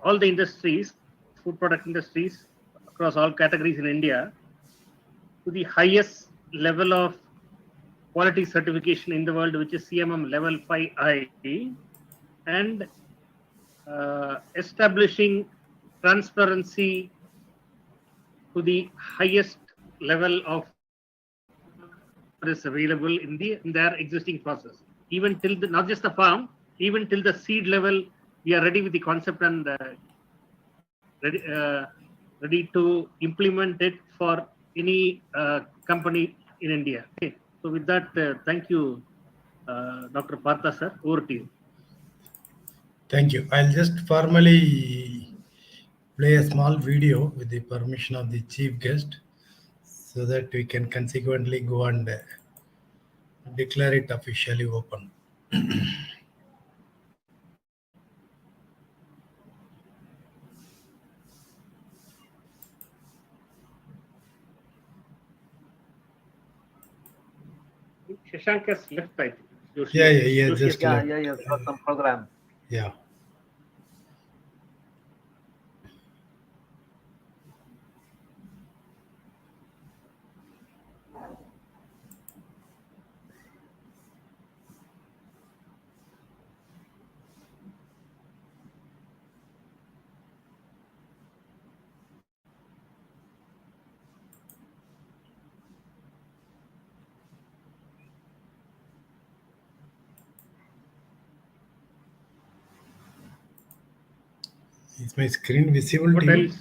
all the industries, food product industries across all categories in India, to the highest level of quality certification in the world, which is CMM level 5I, and establishing transparency to the highest level of is available in their existing process. Even till not just the farm, even till the seed level, we are ready with the concept and ready to implement it for any company in India. Okay. So with that, thank you, Dr. Partha sir. Over to you. Thank you. I'll just formally play a small video with the permission of the chief guest, so that we can consequently go and declare it officially open. Shashank has left, I think. Just left. For some program. Yeah. Is my screen visible What to you? else?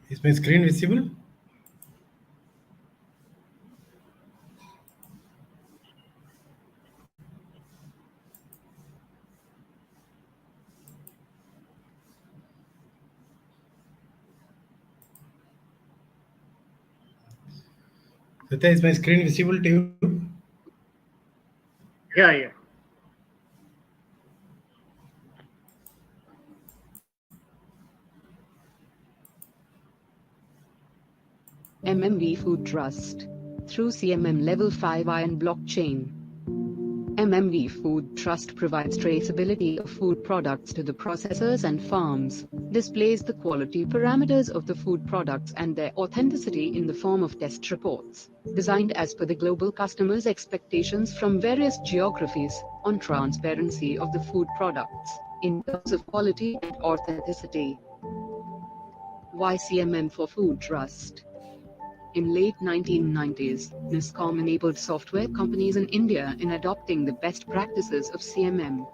Is my screen visible? Satya, is my screen visible to you? Yeah. MMV Food Trust. Through CMM Level 5 Iron Blockchain. MMV Food Trust provides traceability of food products to the processors and farms, displays the quality parameters of the food products and their authenticity in the form of test reports, designed as per the global customers' expectations from various geographies, on transparency of the food products, in terms of quality and authenticity. Why CMM for Food Trust? In late 1990s, NISCOM enabled software companies in India in adopting the best practices of CMM.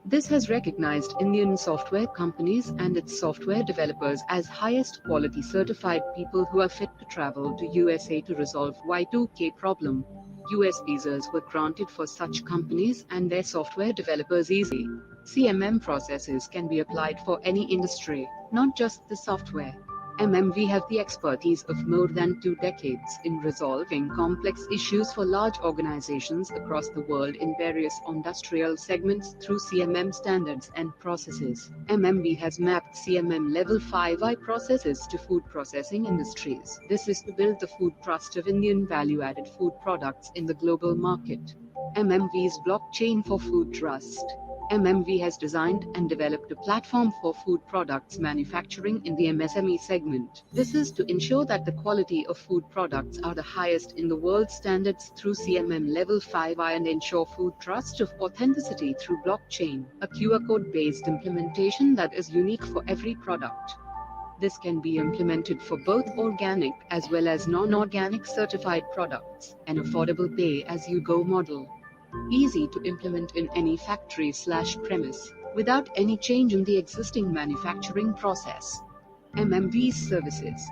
This has recognized Indian software companies and its software developers as highest quality certified people who are fit to travel to USA to resolve Y2K problem. US visas were granted for such companies and their software developers easily. CMM processes can be applied for any industry, not just the software. MMV have the expertise of more than 2 decades in resolving complex issues for large organizations across the world in various industrial segments through CMM standards and processes. MMV has mapped CMM Level 5I processes to food processing industries. This is to build the food trust of Indian value-added food products in the global market. MMV's blockchain for food trust. MMV has designed and developed a platform for food products manufacturing in the MSME segment. This is to ensure that the quality of food products are the highest in the world standards through CMM Level 5I and ensure food trust of authenticity through blockchain, a QR code-based implementation that is unique for every product. This can be implemented for both organic as well as non-organic certified products, an affordable pay-as-you-go model. Easy to implement in any factory/premise, without any change in the existing manufacturing process. MMV's services.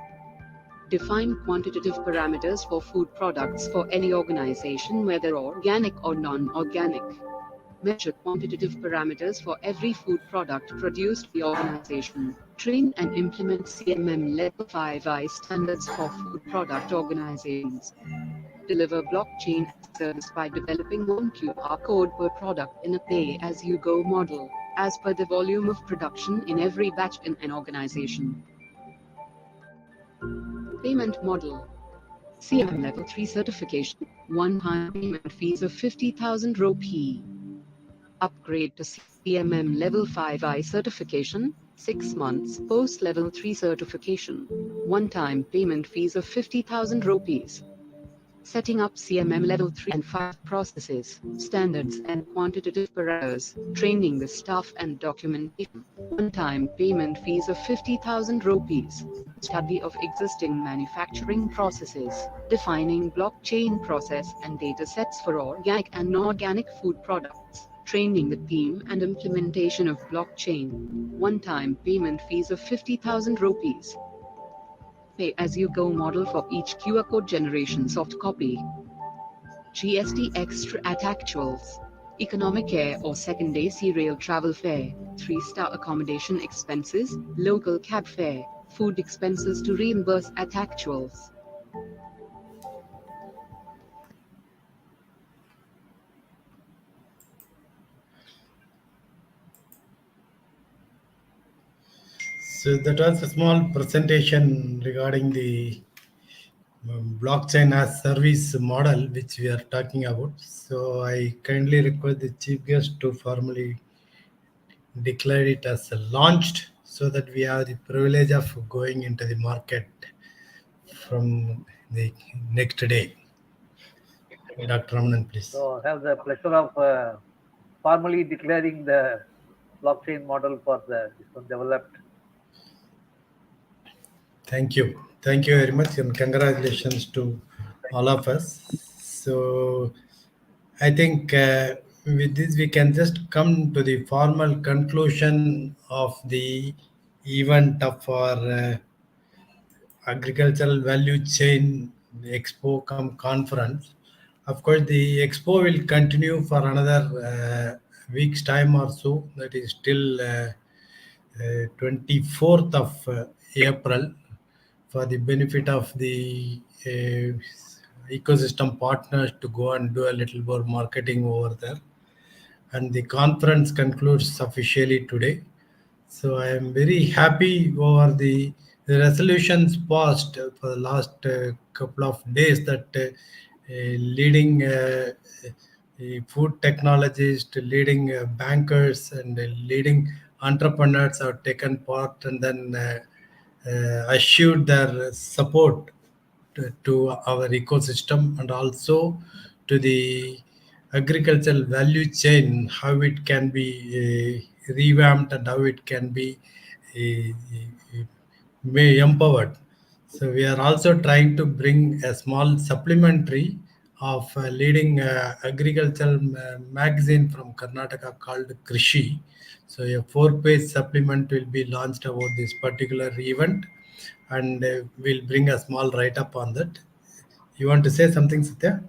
Define quantitative parameters for food products for any organization, whether organic or non-organic. Measure quantitative parameters for every food product produced by the organization. Train and implement CMM Level 5I standards for food product organizations. Deliver blockchain as a service by developing one QR code per product in a pay-as-you-go model, as per the volume of production in every batch in an organization. Payment model. CMM Level 3 certification, one-time payment fees of 50,000 rupee. Upgrade to CMM Level 5I certification, 6 months post Level 3 certification, one-time payment fees of 50,000 rupees. Setting up CMM Level 3 and 5 processes, standards and quantitative parameters, training the staff and documentation, one-time payment fees of 50,000 rupees, study of existing manufacturing processes, defining blockchain process and data sets for organic and non-organic food products, training the team and implementation of blockchain, one-time payment fees of 50,000 rupees. Pay-as-you-go model for each QR code generation soft copy. GST extra at actuals. Economic air or second AC rail travel fare, 3-star accommodation expenses, local cab fare, food expenses to reimburse at actuals. So that was a small presentation regarding the blockchain as service model which we are talking about. So I kindly request the chief guest to formally declare it as launched so that we have the privilege of going into the market from the next day. Dr. Ramanan, please. So I have the pleasure of formally declaring the blockchain model for this one developed. Thank you. Thank you very much and congratulations to all of us. So I think with this we can just come to the formal conclusion of the event of our agricultural value chain expo conference. Of course, the expo will continue for another week's time or so. That is till 24th of April, for the benefit of the ecosystem partners to go and do a little more marketing over there. And the conference concludes officially today. So I am very happy over the the resolutions passed for the last couple of days that leading food technologists, leading bankers, and leading entrepreneurs have taken part and then assured their support to our ecosystem and also to the agricultural value chain, how it can be revamped and how it can be empowered. So we are also trying to bring a small supplementary of a leading agricultural magazine from Karnataka called Krishi. So a 4-page supplement will be launched about this particular event, and we'll bring a small write-up on that. You want to say something, Satya?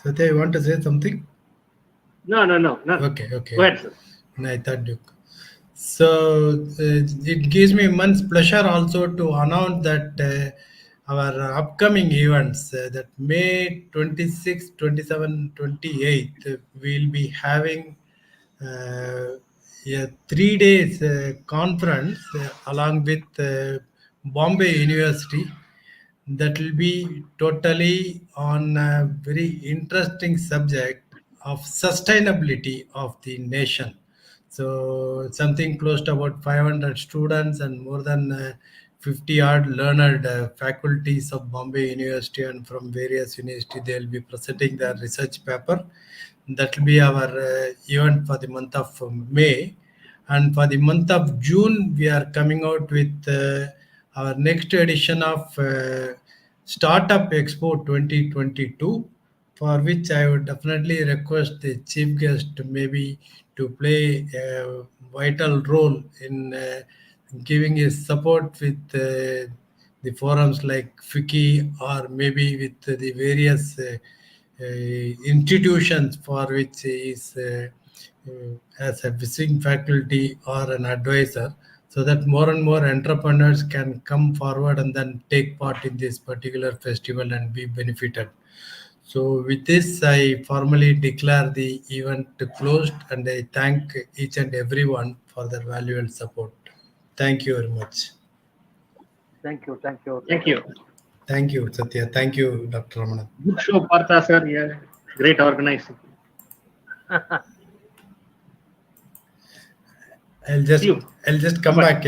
Satya, you want to say something? No. Okay. Go ahead, sir. No, I thought you. So it gives me immense pleasure also to announce that our upcoming events, that May 26, 27, 28, we'll be having a 3 days conference along with Bombay University, that will be totally on a very interesting subject of sustainability of the nation. So something close to about 500 students and more than 50 odd learned faculties of Bombay University and from various universities, they will be presenting their research paper. That will be our event for the month of May. And for the month of June, we are coming out with our next edition of Startup Expo 2022, for which I would definitely request the chief guest to maybe to play a vital role in giving his support with the forums like FICCI, or maybe with the various institutions for which he is as a visiting faculty or an advisor, so that more and more entrepreneurs can come forward and then take part in this particular festival and be benefited. So with this, I formally declare the event closed, and I thank each and everyone for their valuable support. Thank you very much. Thank you. Thank you. Thank you, Satya. Thank you, Dr. Ramana. Good show, Partha sir. Yeah, great organizing. I'll just come back